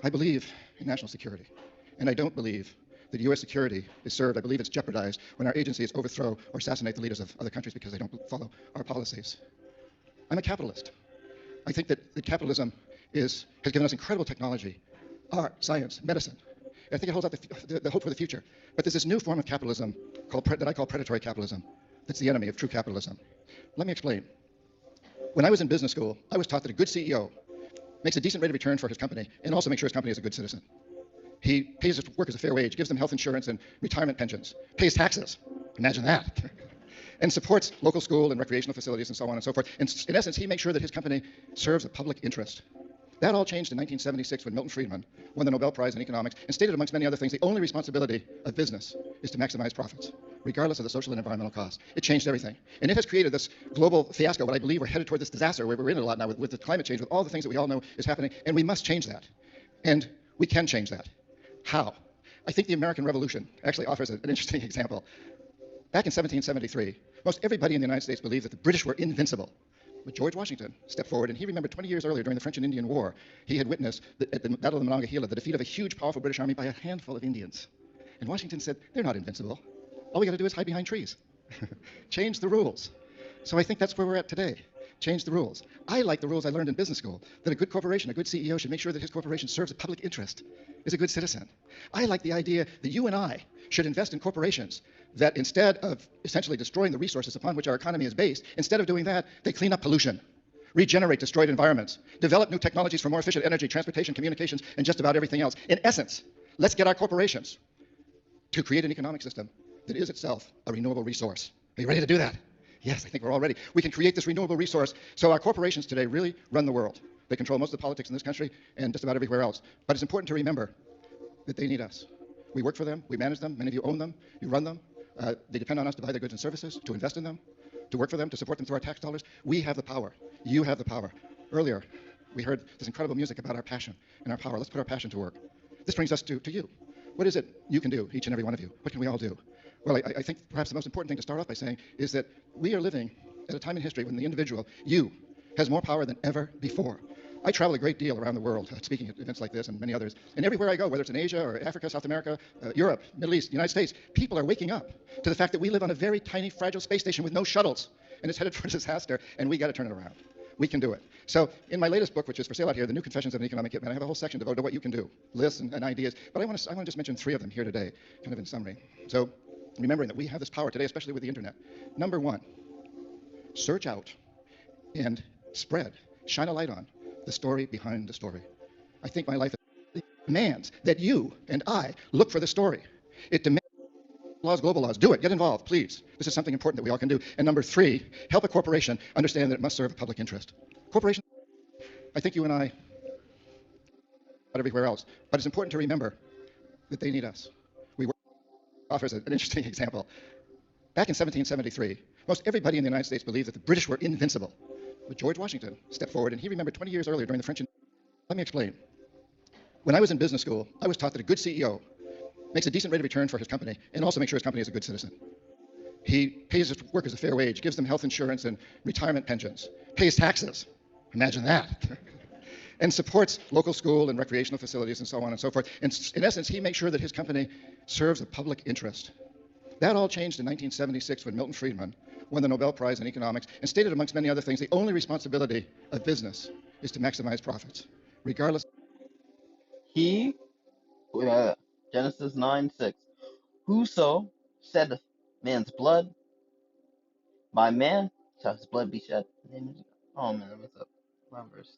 I believe in national security, and I don't believe that U.S. security is served. I believe it's jeopardized when our agencies overthrow or assassinate the leaders of other countries because they don't follow our policies. I'm a capitalist. I think that capitalism has given us incredible technology, art, science, medicine. I think it holds out the hope for the future. But there's this new form of capitalism that I call predatory capitalism that's the enemy of true capitalism. Let me explain. When I was in business school, I was taught that a good CEO makes a decent rate of return for his company and also makes sure his company is a good citizen. He pays his workers a fair wage, gives them health insurance and retirement pensions, pays taxes, imagine that, and supports local school and recreational facilities and so on and so forth. And in essence, he makes sure that his company serves a public interest. That all changed in 1976 when Milton Friedman won the Nobel Prize in economics and stated, amongst many other things, the only responsibility of business is to maximize profits, regardless of the social and environmental costs. It changed everything. And it has created this global fiasco, what I believe we're headed toward this disaster where we're in it a lot now with the climate change, with all the things that we all know is happening, and we must change that. And we can change that. How? I think the American Revolution actually offers an interesting example. Back in 1773, most everybody in the United States believed that the British were invincible. But George Washington stepped forward, and he remembered 20 years earlier during the French and Indian War, he had witnessed at the Battle of the Monongahela the defeat of a huge, powerful British army by a handful of Indians. And Washington said, they're not invincible. All we got to do is hide behind trees. Change the rules. So I think that's where we're at today. Change the rules. I like the rules I learned in business school, that a good corporation, a good CEO should make sure that his corporation serves a public interest, is a good citizen. I like the idea that you and I should invest in corporations that instead of essentially destroying the resources upon which our economy is based, instead of doing that, they clean up pollution, regenerate destroyed environments, develop new technologies for more efficient energy, transportation, communications, and just about everything else. In essence, let's get our corporations to create an economic system that is itself a renewable resource. Are you ready to do that? Yes, I think we're all ready. We can create this renewable resource. So our corporations today really run the world. They control most of the politics in this country and just about everywhere else. But it's important to remember that they need us. We work for them, we manage them, many of you own them, you run them. They depend on us to buy their goods and services, to invest in them, to work for them, to support them through our tax dollars. We have the power. You have the power. Earlier, we heard this incredible music about our passion and our power. Let's put our passion to work. This brings us to you. What is it you can do, each and every one of you? What can we all do? Well, I think perhaps the most important thing to start off by saying is that we are living at a time in history when the individual, you, has more power than ever before. I travel a great deal around the world, speaking at events like this and many others. And everywhere I go, whether it's in Asia or Africa, South America, Europe, Middle East, United States, people are waking up to the fact that we live on a very tiny, fragile space station with no shuttles. And it's headed for disaster, and we got to turn it around. We can do it. So in my latest book, which is for sale out here, The New Confessions of an Economic Hitman, I have a whole section devoted to what you can do, lists and ideas. But I want to just mention 3 of them here today, kind of in summary. So remembering that we have this power today, especially with the internet. Number 1, search out and spread, shine a light on the story behind the story. I think my life demands that you and I look for the story. It demands laws, global laws. Do it. Get involved, please. This is something important that we all can do. And number 3, help a corporation understand that it must serve a public interest. Corporations, I think you and I, not everywhere else, but it's important to remember that they need us. We work, offers an interesting example. Back in 1773, most everybody in the United States believed that the British were invincible. But George Washington stepped forward, and he remembered 20 years earlier during the French. Let me explain. When I was in business school, I was taught that a good CEO makes a decent rate of return for his company and also makes sure his company is a good citizen. He pays his workers a fair wage, gives them health insurance and retirement pensions, pays taxes, imagine that, and supports local school and recreational facilities and so on and so forth. And in essence, he makes sure that his company serves a public interest. That all changed in 1976 when Milton Friedman won the Nobel Prize in economics and stated, amongst many other things, the only responsibility of business is to maximize profits, regardless. He, Genesis 9:6, whoso sheddeth man's blood, by man shall his blood be shed. Oh man, that messed up. Wrong verse.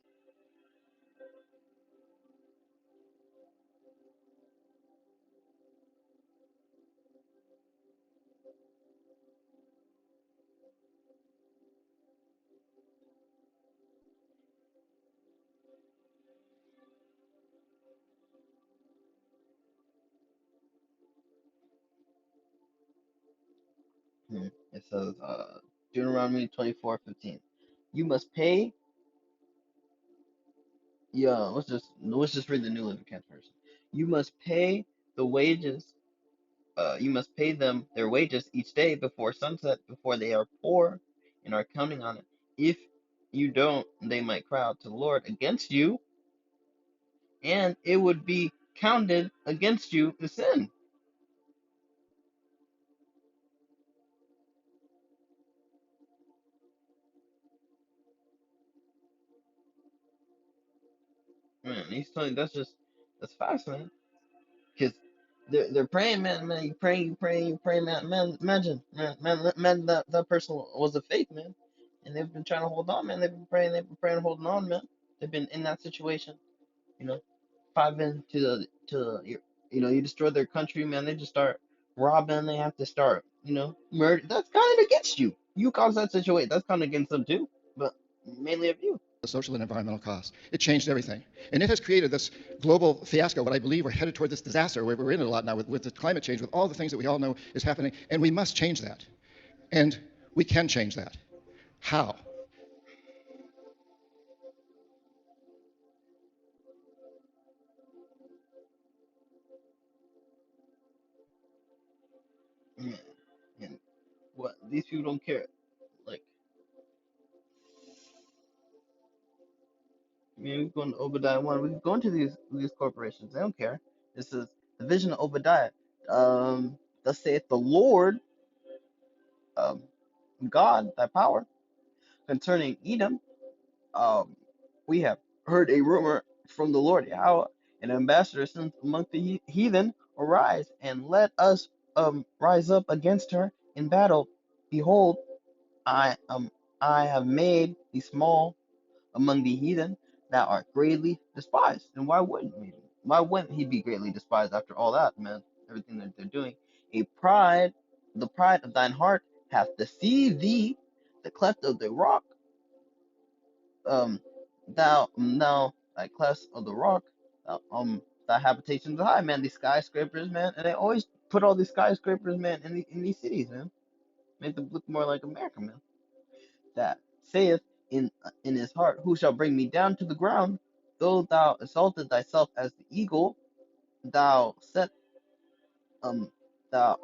It says, Deuteronomy 24:15. You must pay. Yeah, let's just read the New Living Translation. You must pay the wages. You must pay them their wages each day before sunset, before they are poor and are counting on it. If you don't, they might cry out to the Lord against you, and it would be counted against you in sin. Man, he's telling that's fascinating. Because they're praying, man, you pray, man, imagine, man, that person was a faith, man, and they've been trying to hold on, man, they've been praying, holding on, man, they've been in that situation, you know, 5 in you destroy their country, man, they just start robbing, they have to start, murder, that's kind of against you, caused that situation, that's kind of against them too, but mainly of you. The social and environmental costs. It changed everything. And it has created this global fiasco, what I believe we're headed toward this disaster, where we're in it a lot now with the climate change, with all the things that we all know is happening, and we must change that. And we can change that. How? And what, these people don't care, like, I mean, we go into Obadiah 1. We go into these corporations. They don't care. This is the vision of Obadiah. Thus saith the Lord, um, God, thy power, concerning Edom. Um, we have heard a rumor from the Lord Yahweh, an ambassador sent among the heathen. Arise and let us rise up against her in battle. Behold, I have made thee small among the heathen, thou art greatly despised. And why wouldn't he be greatly despised after all that, man? Everything that they're doing. The pride of thine heart hath deceived thee, the cleft of the rock, thou thy cleft of the rock, thy habitations high, man. These skyscrapers, man, and they always put all these skyscrapers, man, in these cities, man. Make them look more like America, man. That saith in his heart, who shall bring me down to the ground? Though thou exalted thyself as the eagle, thou set um thou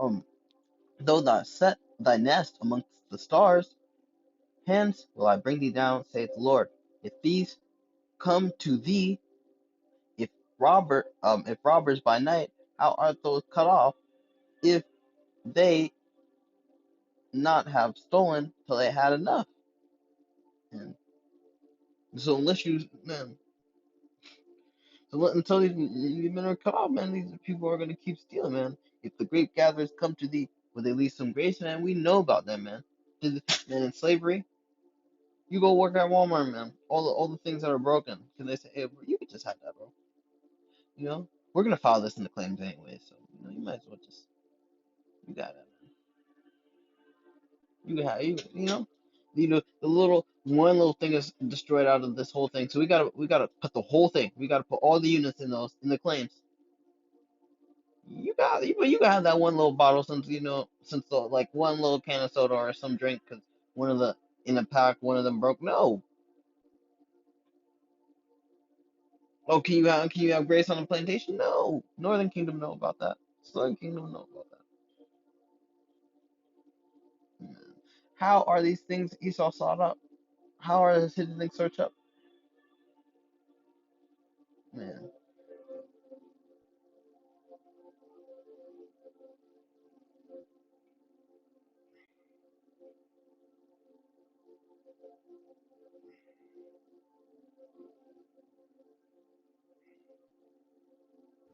though thou set thy nest amongst the stars, hence will I bring thee down, saith the Lord. If these come to thee, if if robbers by night, how art those cut off? If they not have stolen till they had enough. And so unless you, man, until these men are cut off, man, these people are gonna keep stealing, man. If the grape gatherers come to thee, will they leave some grace, man? We know about them, man. Man, in slavery, you go work at Walmart, man. All the things that are broken, can they say, hey, bro, you could just have that, bro? You know, we're gonna file this in the claims anyway, so you might as well just you got it. You have the one little thing is destroyed out of this whole thing. So we gotta put the whole thing. We gotta put all the units in the claims. You gotta have that one little bottle since the, like one little can of soda or some drink because one of the in a pack one of them broke. No. Oh, can you have grace on the plantation? No. Northern Kingdom know about that. Southern Kingdom know about that. How are these things Esau sought up? How are his hidden things searched up? Man.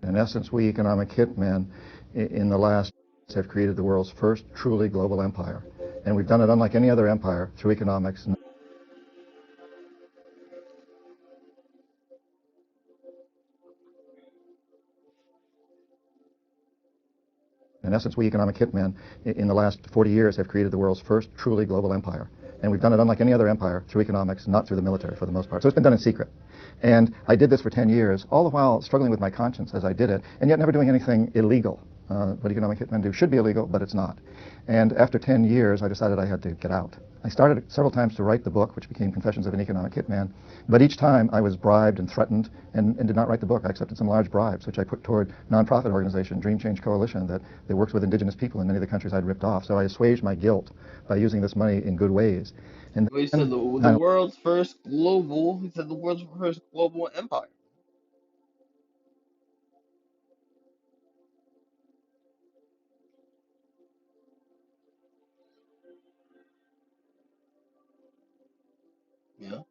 In essence, we economic hitmen in the last have created the world's first truly global empire. And we've done it unlike any other empire through economics. In essence, we economic hitmen in the last 40 years have created the world's first truly global empire. And we've done it unlike any other empire through economics, not through the military for the most part. So it's been done in secret. And I did this for 10 years, all the while struggling with my conscience as I did it, and yet never doing anything illegal. What economic hitmen do should be illegal, but it's not. And after 10 years, I decided I had to get out. I started several times to write the book, which became Confessions of an Economic Hitman, but each time I was bribed and threatened and did not write the book. I accepted some large bribes, which I put toward nonprofit organization, Dream Change Coalition, that works with indigenous people in many of the countries I'd ripped off. So I assuaged my guilt by using this money in good ways. And Well, he said the world's first global. He said the world's first global empire. Yeah.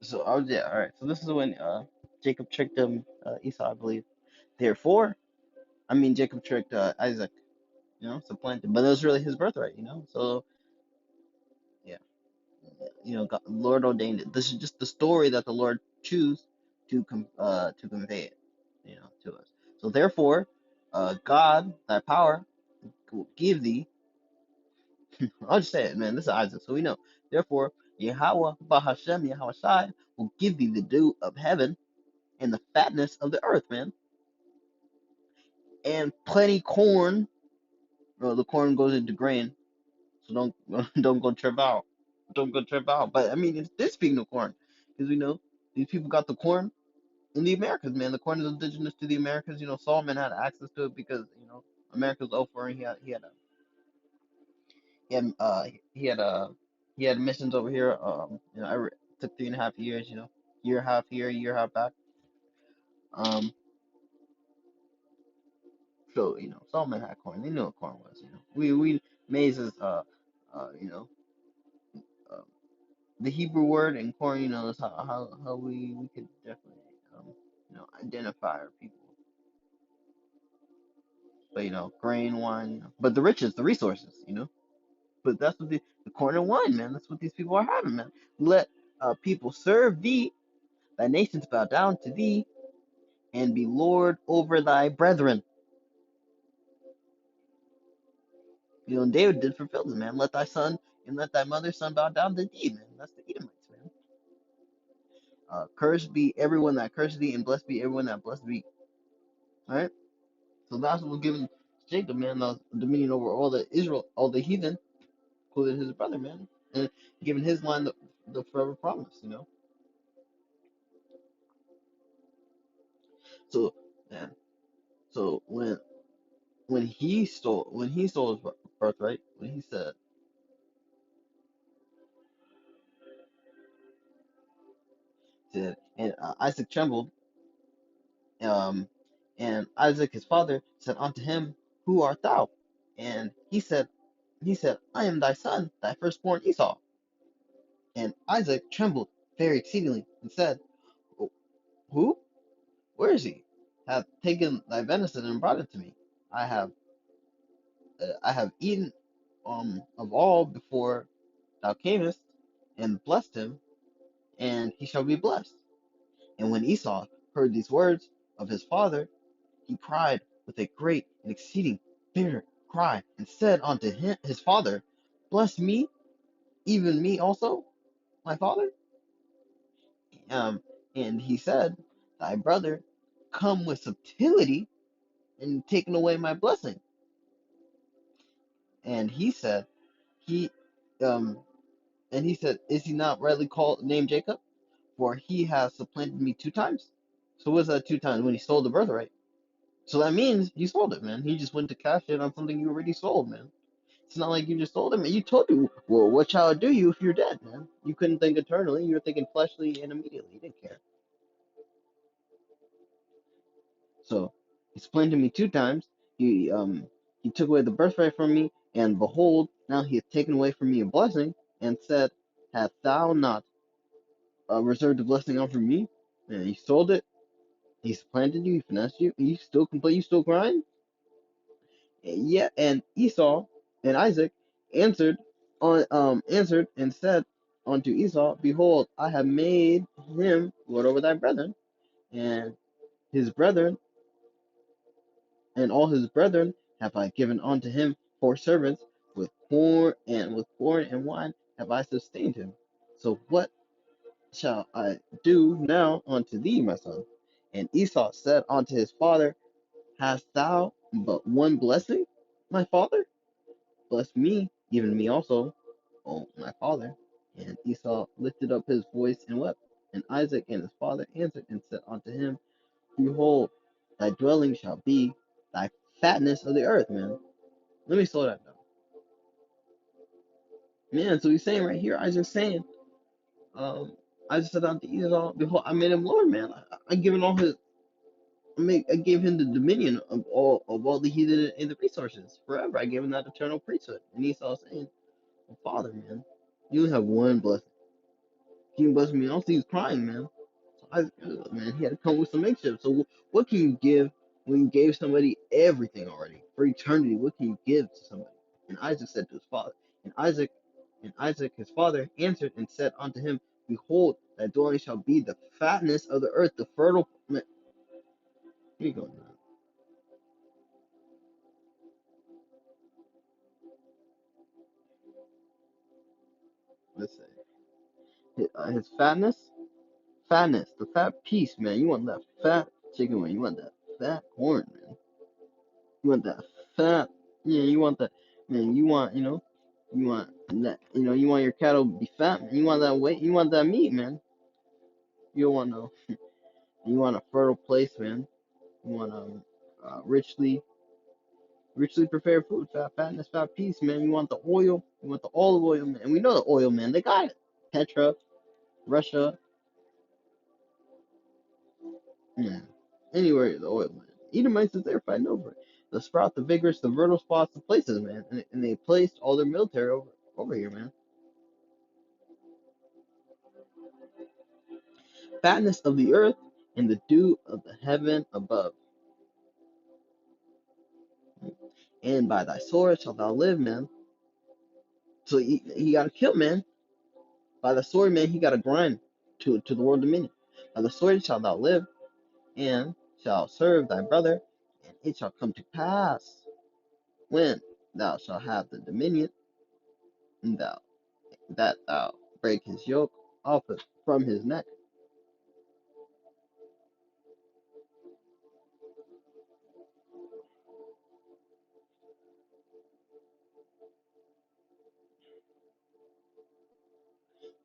So I was yeah. All right. So this is when Jacob tricked him, Esau, I believe. Therefore, I mean Jacob tricked Isaac. Supplanted, but it was really his birthright. So yeah. God, Lord ordained it. This is just the story that the Lord chose to convey it, to us. So therefore, God, thy power, will give thee. I'll just say it, man. This is Isaac, so we know. Therefore, Yahweh, BAHASHAM YAHAWASHI will give thee the dew of heaven and the fatness of the earth, man, and plenty corn. Well, the corn goes into grain, so don't don't go trip out. Don't go trip out. But I mean, it's this speaking of corn, because we know these people got the corn in the Americas, man. The corn is indigenous to the Americas. Solomon had access to it because America's over, and he had he had he had missions over here. I took 3.5 years. Year half here, year half back. So Solomon had corn. They knew what corn was. We maize is uh, the Hebrew word, and corn. Is how we could definitely identify our people. But grain, wine. But the riches, the resources. But that's what the corn and wine, man. That's what these people are having, man. Let people serve thee, thy nations bow down to thee, and be Lord over thy brethren. And David did fulfill this, man. Let thy son and let thy mother's son bow down to thee, man. That's the Edomites, man. Cursed be everyone that cursed thee, and blessed be everyone that blessed thee. All right. So that's what was given to Jacob, man, the dominion over all the Israel, all the heathen, including his brother, man, and giving his line the forever promise, you know. So, man, so when he stole his birthright, when he said, and Isaac trembled, um, and Isaac his father said unto him, Who art thou? And he said, I am thy son, thy firstborn Esau. And Isaac trembled very exceedingly, and said, Who? Where is he? Hath taken thy venison and brought it to me. I have eaten of all before thou camest, and blessed him, and he shall be blessed. And when Esau heard these words of his father, he cried with a great and exceeding bitter cry, and said unto his father, Bless me, even me also, my father. Um, and he said, Thy brother come with subtlety and taken away my blessing. And he said, he um and he said, Is he not rightly called named Jacob? For he has supplanted me 2 times. So what's that 2 times? When he stole the birthright. So that means you sold it, man. He just went to cash in on something you already sold, man. It's not like you just sold it, man. You told you, well, what shall I do you if you're dead, man? You couldn't think eternally. You were thinking fleshly and immediately. You didn't care. So he supplanted me 2 times. He took away the birthright from me, and behold, now he hath taken away from me a blessing, and said, Hast thou not reserved the blessing out for me? And he sold it. He supplanted you. He finessed you. And you still complain. You still crying? Yeah. And Esau and Isaac answered and said unto Esau, Behold, I have made him lord over thy brethren, and his brethren and all his brethren have I given unto him for servants. With corn and wine have I sustained him. So what shall I do now unto thee, my son? And Esau said unto his father, Hast thou but one blessing, my father? Bless me, even me also, O my father. And Esau lifted up his voice and wept. And Isaac and his father answered and said unto him, Behold, thy dwelling shall be thy fatness of the earth, man. Let me slow that down. Man, so he's saying right here, Isaac's saying, Isaac said unto Esau, Behold, I made him Lord, man. I given all his I gave him the dominion of all the heathen and the resources forever. I gave him that eternal priesthood. And Esau saying, well, Father, man, you only have one blessing. Can you bless me? Also, he's crying, man. So man, he had to come with some makeshift. So what can you give when you gave somebody everything already for eternity? What can you give to somebody? And Isaac said to his father, and Isaac his father answered and said unto him, Behold, thy dwelling shall be the fatness of the earth, the fertile. Man, here you go, man. Let's say his fatness, the fat piece, man. You want that fat chicken wing? You want that fat corn, man? You want that fat? Yeah, you want that, man. You want that, you want your cattle to be fat, man. You want that weight, you want that meat, man. You don't want no, you want a fertile place, man. You want richly prepared food, fatness, fat piece, man. You want the oil, you want the olive oil, man. And we know the oil, man. They got it. Petra, Russia, yeah. Anywhere the oil, man. Edomites is there fighting over it. The sprout, the vigorous, the fertile spots, the places, man. And they placed all their military over here, man. Fatness of the earth and the dew of the heaven above. And by thy sword shalt thou live, man. So he got to kill, man. By the sword, man, he got to grind to the world dominion. By the sword shalt thou live, and shalt serve thy brother, and it shall come to pass when thou shalt have the dominion, and thou that thou break his yoke off from his neck.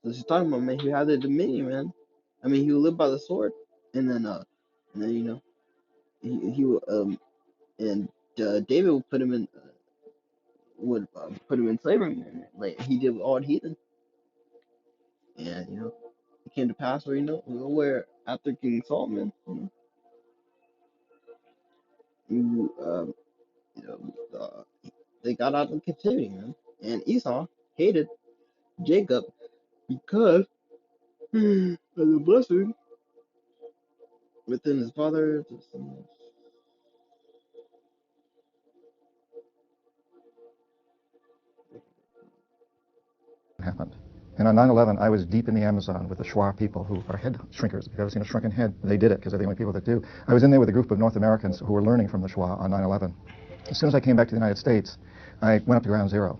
So she's talking about, man, he had the dominion, man. I mean, he would live by the sword, and then you know, and David would put him in put him in slavery, man. Like he did with all the heathen, and you know, it came to pass where where after King Solomon, you, you know, they got out of captivity, man, and Esau hated Jacob because of the blessing within his father. Happened. And on 9/11, I was deep in the Amazon with the Shwa people who are head shrinkers. If you've ever seen a shrunken head, they did it because they're the only people that do. I was in there with a group of North Americans who were learning from the Shwa on 9/11. As soon as I came back to the United States, I went up to ground zero.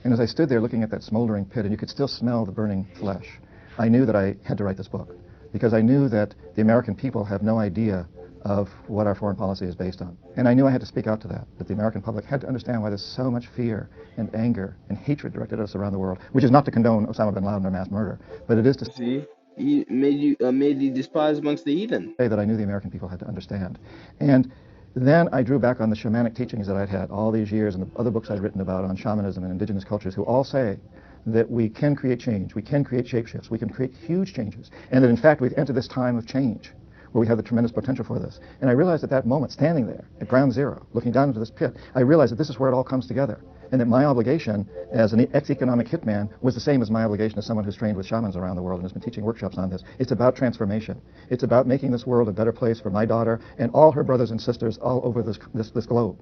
And as I stood there looking at that smoldering pit, and you could still smell the burning flesh, I knew that I had to write this book because I knew that the American people have no idea of what our foreign policy is based on. And I knew I had to speak out to that the American public had to understand why there's so much fear and anger and hatred directed at us around the world, which is not to condone Osama bin Laden or mass murder, but it is to See, he made you despised amongst the heathen. say that I knew the American people had to understand. And then I drew back on the shamanic teachings that I'd had all these years and the other books I'd written about on shamanism and indigenous cultures who all say that we can create change, we can create shapeshifts, we can create huge changes, and that in fact we've entered this time of change where we have the tremendous potential for this. And I realized at that moment, standing there at ground zero, looking down into this pit, I realized that this is where it all comes together, and that my obligation as an ex-economic hitman was the same as my obligation as someone who's trained with shamans around the world and has been teaching workshops on this. It's about transformation. It's about making this world a better place for my daughter and all her brothers and sisters all over this globe.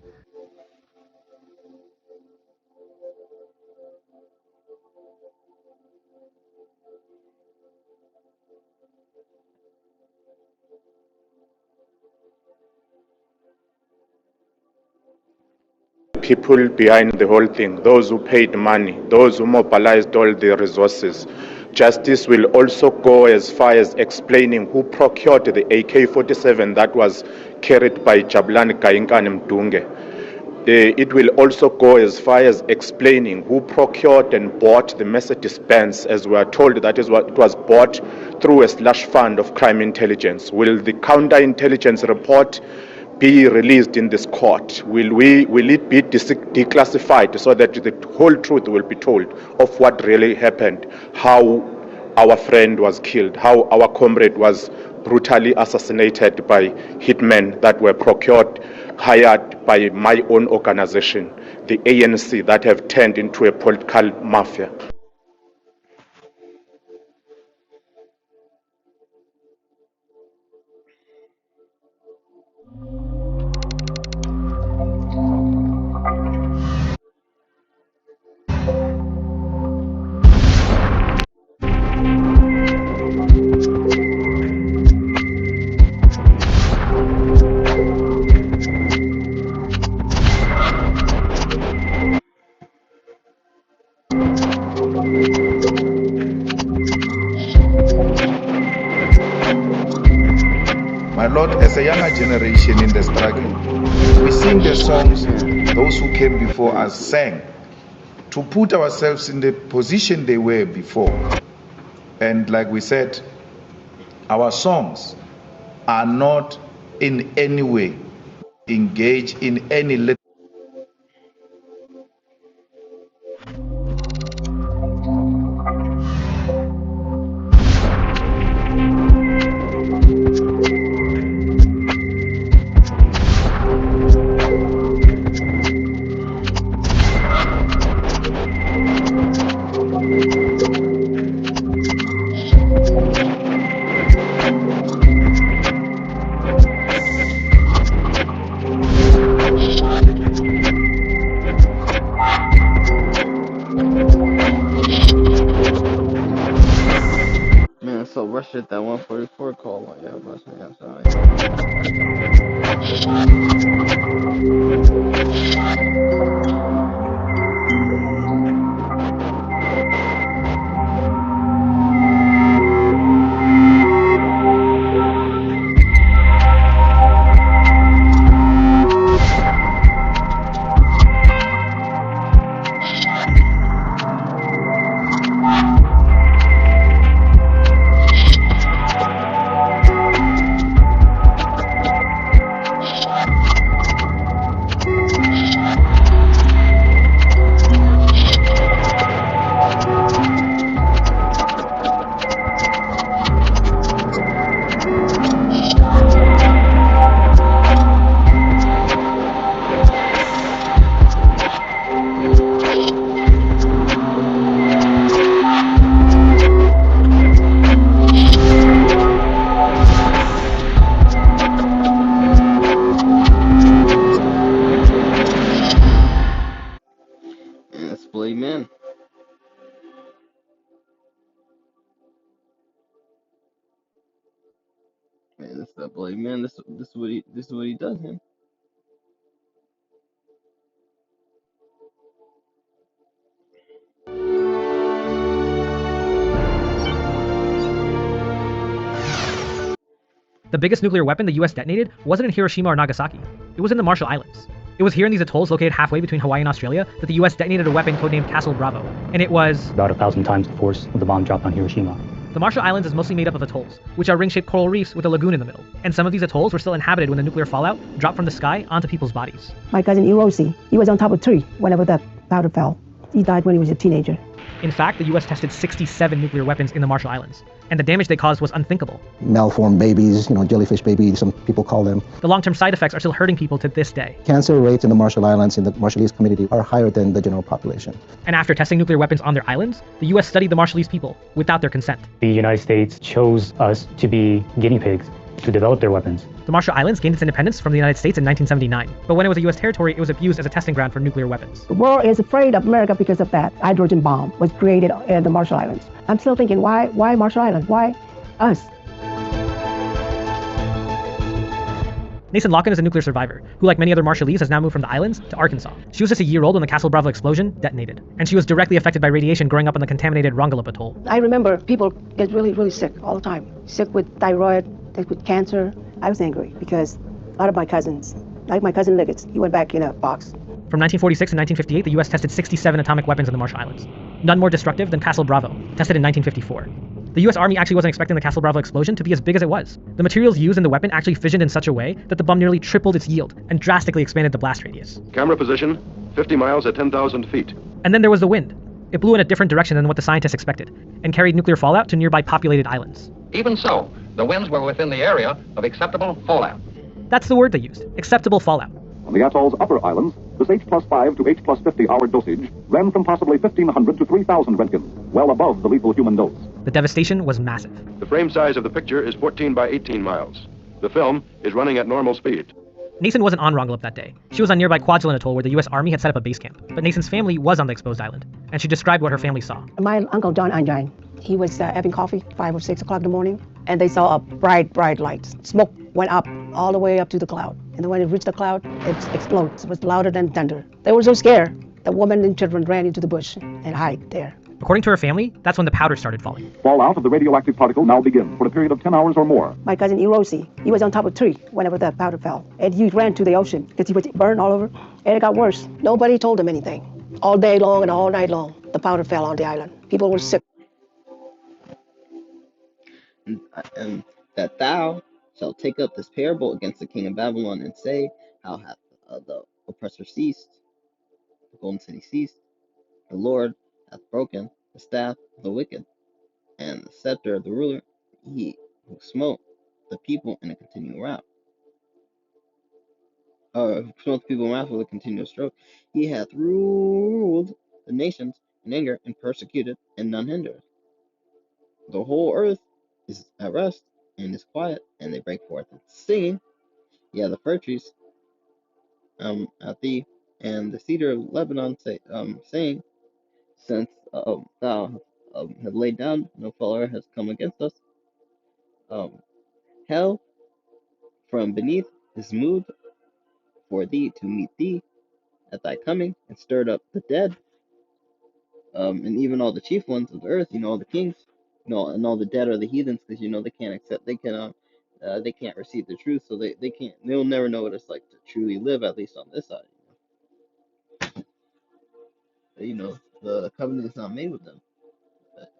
People behind the whole thing, those who paid money, those who mobilized all the resources. Justice will also go as far as explaining who procured the AK-47 that was carried by Jabulani Kayinkane Mdunge. It will also go as far as explaining who procured and bought the Mercedes-Benz, as we are told that is what it was bought through a slush fund of crime intelligence. Will the counterintelligence report be released in this court? Will it be declassified so that the whole truth will be told of what really happened, how our friend was killed, how our comrade was brutally assassinated by hitmen that were procured, hired by my own organization, the ANC, that have turned into a political mafia. My Lord, as a younger generation in the struggle, we sing the songs those who came before us sang to put ourselves in the position they were before. And like we said, our songs are not in any way engaged in any Man, so rushed at that 144 call. Like, yeah, BAHASHAM like, man, this is what he does, man. The biggest nuclear weapon the US detonated wasn't in Hiroshima or Nagasaki. It was in the Marshall Islands. It was here in these atolls located halfway between Hawaii and Australia that the US detonated a weapon codenamed Castle Bravo, and it was about 1,000 times the force of the bomb dropped on Hiroshima. The Marshall Islands is mostly made up of atolls, which are ring-shaped coral reefs with a lagoon in the middle. And some of these atolls were still inhabited when the nuclear fallout dropped from the sky onto people's bodies. My cousin Erosi, he was on top of a tree whenever the powder fell. He died when he was a teenager. In fact, the US tested 67 nuclear weapons in the Marshall Islands, and the damage they caused was unthinkable. Malformed babies, jellyfish babies, some people call them. The long-term side effects are still hurting people to this day. Cancer rates in the Marshall Islands, in the Marshallese community, are higher than the general population. And after testing nuclear weapons on their islands, the US studied the Marshallese people without their consent. The United States chose us to be guinea pigs to develop their weapons. The Marshall Islands gained its independence from the United States in 1979, but when it was a US territory, it was abused as a testing ground for nuclear weapons. The world is afraid of America because of that hydrogen bomb was created in the Marshall Islands. I'm still thinking, why Marshall Islands? Why us? Nason Locken is a nuclear survivor, who like many other Marshallese has now moved from the islands to Arkansas. She was just a year old when the Castle Bravo explosion detonated, and she was directly affected by radiation growing up on the contaminated Rongelap Atoll. I remember people get really, really sick all the time. Sick with thyroid, sick with cancer. I was angry because a lot of my cousins, like my cousin Liggett, he went back in a box. From 1946 to 1958, the US tested 67 atomic weapons in the Marshall Islands. None more destructive than Castle Bravo, tested in 1954. The US Army actually wasn't expecting the Castle Bravo explosion to be as big as it was. The materials used in the weapon actually fissioned in such a way that the bomb nearly tripled its yield and drastically expanded the blast radius. Camera position, 50 miles at 10,000 feet. And then there was the wind. It blew in a different direction than what the scientists expected, and carried nuclear fallout to nearby populated islands. Even so, the winds were within the area of acceptable fallout. That's the word they used, acceptable fallout. On the atoll's upper islands, this H+5 to H+50 hour dosage ran from possibly 1,500 to 3,000 Roentgens, well above the lethal human dose. The devastation was massive. The frame size of the picture is 14 by 18 miles. The film is running at normal speed. Nason wasn't on Rongelap that day. She was on nearby Kwajalein Atoll where the US Army had set up a base camp. But Nason's family was on the exposed island, and she described what her family saw. My uncle John Anjine, he was having coffee 5 or 6 o'clock in the morning, and they saw a bright light. Smoke went up all the way up to the cloud. And then when it reached the cloud, it exploded. It was louder than thunder. They were so scared. The woman and children ran into the bush and hid there. According to her family, that's when the powder started falling. Fallout of the radioactive particle now begins for a period of 10 hours or more. My cousin Erosi, he was on top of a tree whenever the powder fell. And he ran to the ocean because he was burned all over. And it got worse. Nobody told him anything. All day long and all night long, the powder fell on the island. People were sick. And that thou shalt take up this parable against the king of Babylon and say, how hath the oppressor ceased, the golden city ceased, the Lord hath broken the staff of the wicked, and the scepter of the ruler, he who smote the people in a continual wrath. Who smote the people in wrath with a continual stroke. He hath ruled the nations in anger and persecuted, and none hindereth. The whole earth is at rest and is quiet, and they break forth in singing. Yeah, the fir trees at thee, and the cedar of Lebanon saying, since thou have laid down, no follower has come against us. Hell from beneath is moved for thee to meet thee at thy coming, and stirred up the dead, and even all the chief ones of the earth, all the kings, and all the dead are the heathens, because they can't accept, they can't receive the truth, so they'll never know what it's like to truly live, at least on this side. The covenant is not made with them, but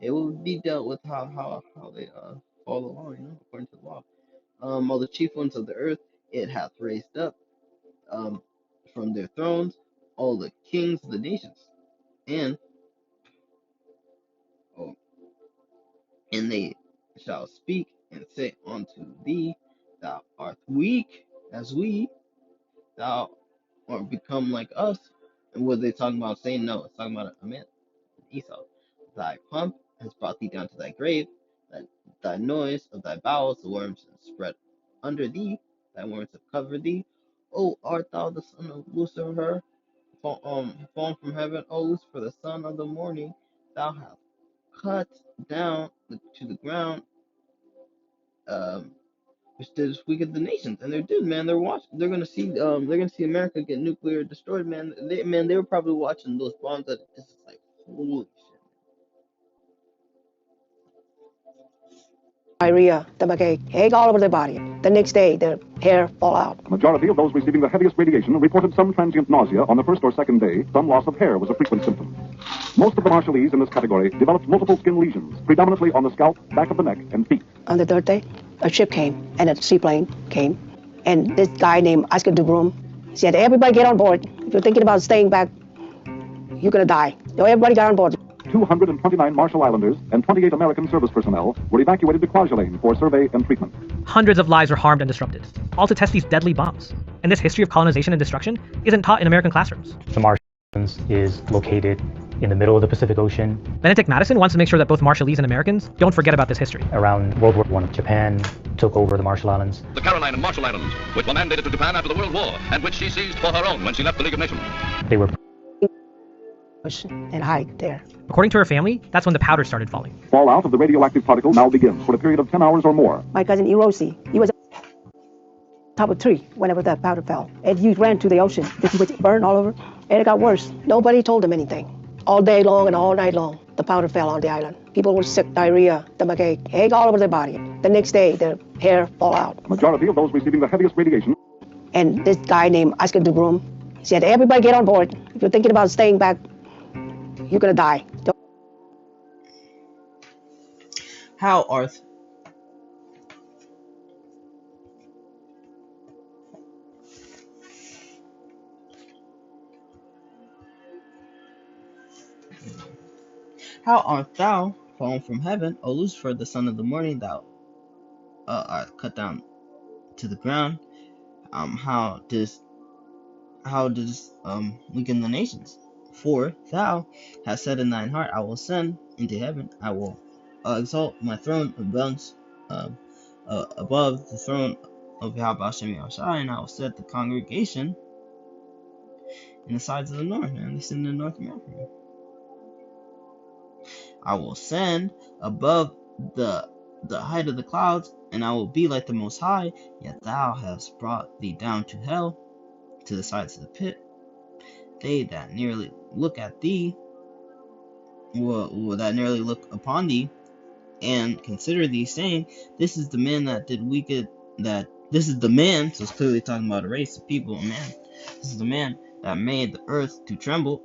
it will be dealt with how they follow along, according to the law. All the chief ones of the earth it hath raised up from their thrones, all the kings of the nations, and they shall speak and say unto thee, thou art weak as we, thou art become like us. And what are they talking about saying? No, it's talking about a man, Esau. Thy pomp has brought thee down to thy grave, thy noise of thy bowels, the worms have spread under thee, thy worms have covered thee. O art thou the son of Lucifer, fallen from heaven? O Lucifer, the son of the morning, thou hast cut down to the ground which did weaken the nations, and they're dude, man. They're watching. They're gonna see America get nuclear destroyed, man. They were probably watching those bombs that this is like holy shit. Diarrhea, stomachache, ache all over their body. The next day, their hair fall out. The majority of those receiving the heaviest radiation reported some transient nausea on the first or second day. Some loss of hair was a frequent symptom. Most of the Marshallese in this category developed multiple skin lesions, predominantly on the scalp, back of the neck, and feet. On the third day, a ship came, and a seaplane came, and this guy named Oscar Dubroom said, everybody get on board. If you're thinking about staying back, you're gonna die. So everybody got on board. 229 Marshall Islanders and 28 American service personnel were evacuated to Kwajalein for survey and treatment. Hundreds of lives were harmed and disrupted, all to test these deadly bombs. And this history of colonization and destruction isn't taught in American classrooms. The Marshall Islands is located in the middle of the Pacific Ocean. Benedict Madison wants to make sure that both Marshallese and Americans don't forget about this history. Around World War I, Japan took over the Marshall Islands. The Caroline and Marshall Islands, which were mandated to Japan after the World War, and which she seized for her own when she left the League of Nations. They were and hide there. According to her family, that's when the powder started falling. Fallout of the radioactive particle now begins for a period of 10 hours or more. My cousin Erosi, he was top of a tree whenever that powder fell. And he ran to the ocean. This was burned all over. And it got worse. Nobody told him anything. All day long and all night long, the powder fell on the island. People were sick, diarrhea, stomachache, ache all over their body. The next day, their hair fall out. The majority of those receiving the heaviest radiation. And this guy named Oscar Dubroom said, everybody get on board. If you're thinking about staying back, you're gonna die. How Arth? How art thou fallen from heaven, O Lucifer, the son of the morning? Thou art cut down to the ground. How does weaken the nations? For thou hast said in thine heart, I will ascend into heaven. I will exalt my throne above the throne of BAHASHAM YAHAWASHI, and I will set the congregation in the sides of the north. Man, they sit in North America. I will ascend above the height of the clouds, and I will be like the Most High. Yet thou hast brought thee down to hell, to the sides of the pit. They that nearly look at thee, that nearly look upon thee, and consider thee, saying, this is the man that did wicked, that this is the man, so it's clearly talking about a race of people, a man. This is the man that made the earth to tremble,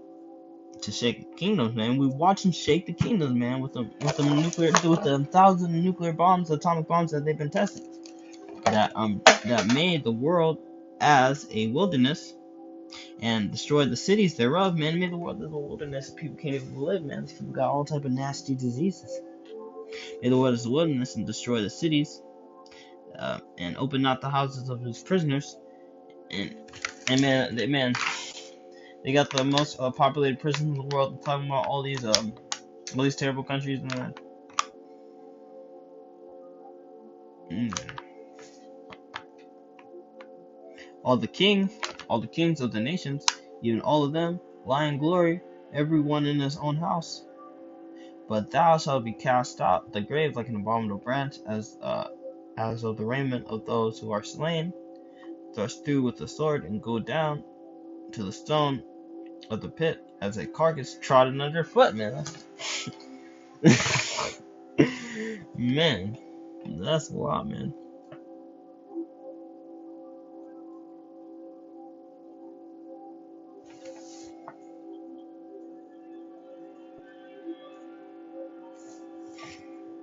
to shake the kingdoms, man. We watch him shake the kingdoms, man, with the 1,000 nuclear bombs, atomic bombs that they've been testing. That made the world as a wilderness and destroyed the cities thereof, man. Made the world as a wilderness. People can't even live, man. These people got all type of nasty diseases. Made the world as a wilderness and destroy the cities, and open not the houses of his prisoners. And man, they got the most populated prisons in the world. I'm talking about all these terrible countries, man. All the kings of the nations, even all of them, lie in glory, every one in his own house. But thou shalt be cast out the grave like an abominable branch, as of the raiment of those who are slain, thrust through with the sword, and go down to the stone of the pit as a carcass trodden underfoot, man. Man, that's a lot, man.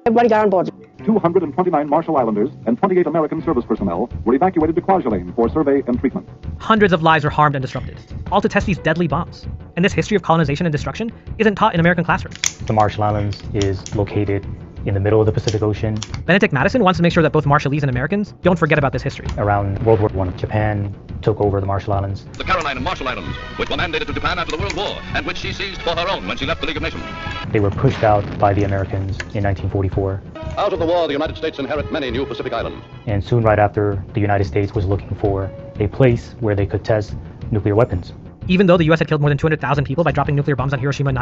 Everybody got on board. 229 Marshall Islanders and 28 American service personnel were evacuated to Kwajalein for survey and treatment. Hundreds of lives were harmed and disrupted, all to test these deadly bombs. And this history of colonization and destruction isn't taught in American classrooms. The Marshall Islands is located in the middle of the Pacific Ocean. Benedict Madison wants to make sure that both Marshallese and Americans don't forget about this history. Around World War I, Japan took over the Marshall Islands. The Caroline and Marshall Islands, which were mandated to Japan after the World War, and which she seized for her own when she left the League of Nations. They were pushed out by the Americans in 1944. Out of the war, the United States inherit many new Pacific islands. And soon right after, the United States was looking for a place where they could test nuclear weapons. Even though the US had killed more than 200,000 people by dropping nuclear bombs on Hiroshima and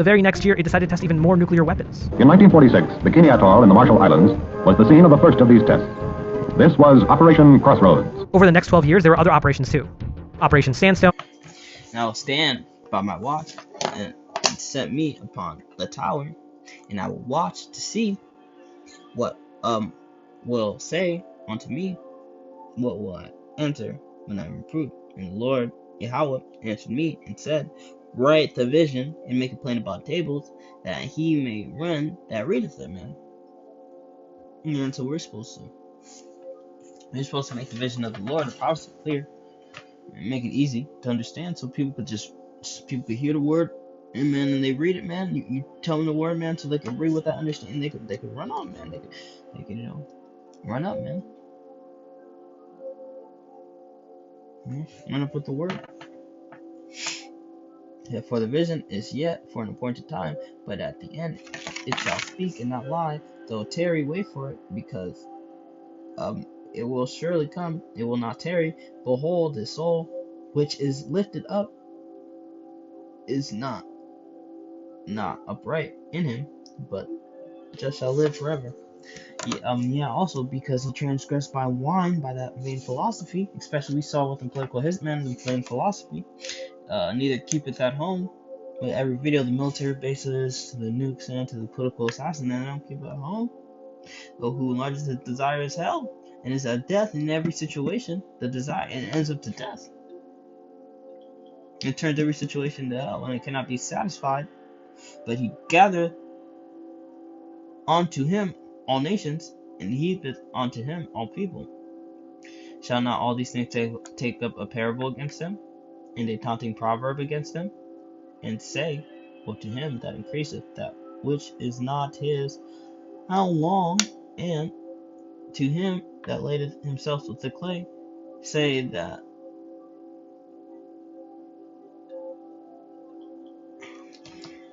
The very next year, it decided to test even more nuclear weapons. In 1946, Bikini Atoll in the Marshall Islands was the scene of the first of these tests. This was Operation Crossroads. Over the next 12 years, there were other operations too. Operation Sandstone. And I will stand by my watch and set me upon the tower, and I will watch to see what will say unto me, what will I enter when I am reproved. And the Lord Yahweh answered me and said, write the vision and make it plain about tables, that he may run that readeth it, man. And so we're supposed to make the vision of the Lord, the prophecy, clear, and make it easy to understand, so people could hear the word, and man, and they read it, man. You tell them the word, man, so they can read what that understand. They could run on, man. They could run up, man. Run up with the word. Yeah, for the vision is yet for an appointed time, but at the end it shall speak and not lie. Though tarry, wait for it, because it will surely come. It will not tarry. Behold, the soul which is lifted up is not upright in him, but just shall live forever. Also because he transgressed by wine, by that vain philosophy, especially we saw with the political hitman, the vain philosophy. Neither keepeth at home. With every video, the military bases, to the nukes, and to the political assassin, and they don't keep it at home. But who enlarges the desire is hell, and is at death in every situation. The desire, and it ends up to death. It turns every situation to hell, and it cannot be satisfied. But he gathereth unto him all nations, and heapeth unto him all people. Shall not all these things take up a parable against them, and a taunting proverb against them, and say, well, to him that increaseth that which is not his, how long? And to him that ladeth himself with the clay, say that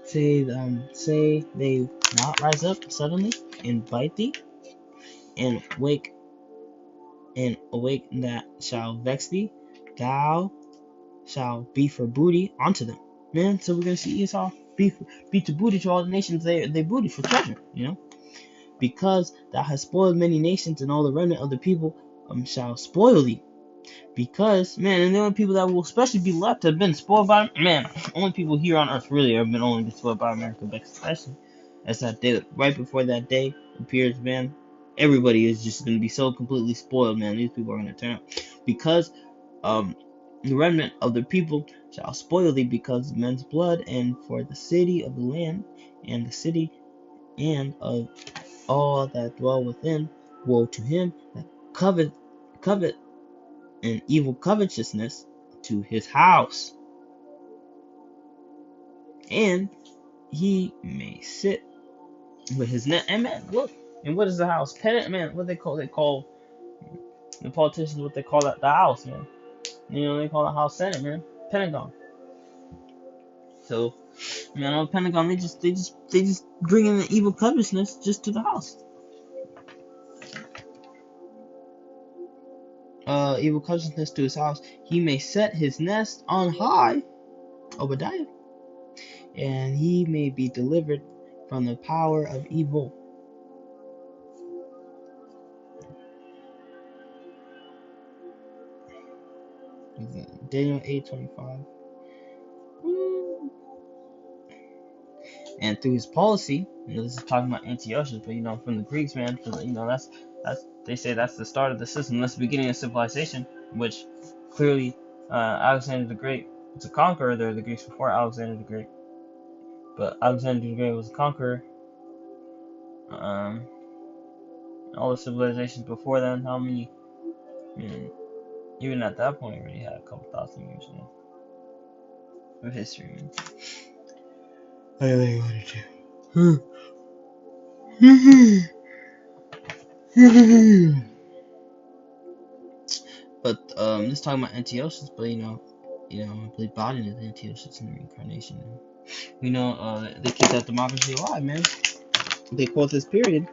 say they not rise up suddenly and bite thee, and awake that shall vex thee, thou shall be for booty unto them. Man, so we're gonna see Esau be to booty to all the nations they booty for treasure, because thou hast spoiled many nations, and all the remnant of the people shall spoil thee. Because, man, and the only people that will especially be left have been spoiled by, man, only people here on earth really have been only spoiled by America, but especially as that day, right before that day appears, man, everybody is just going to be so completely spoiled, man. These people are going to turn up, because the remnant of the people shall spoil thee because of men's blood, and for the city of the land, and the city and of all that dwell within, woe to him that covet and evil covetousness to his house, and he may sit with his net. And man, look, and what is the house? Man, what they call the politicians, what they call that, the house, man. They call the House Senate, man, Pentagon. So, man, on the Pentagon, they just bring in the evil covetousness just to the house. Evil covetousness to his house. He may set his nest on high, Obadiah, and he may be delivered from the power of evil. Daniel 8:25. And through his policy, this is talking about Antiochus, but from the Greeks, man, that's they say that's the start of the system, that's the beginning of civilization, which clearly Alexander the Great was a conqueror. There were the Greeks before Alexander the Great, but Alexander the Great was a conqueror. All the civilizations before then, how many? Even at that point, it already had a couple thousand years, man, of history, man. I really wanted to. But this talking about Antiochus, but I believe Biden is Antiochus in the reincarnation. They keep that democracy alive, man. They quote this period.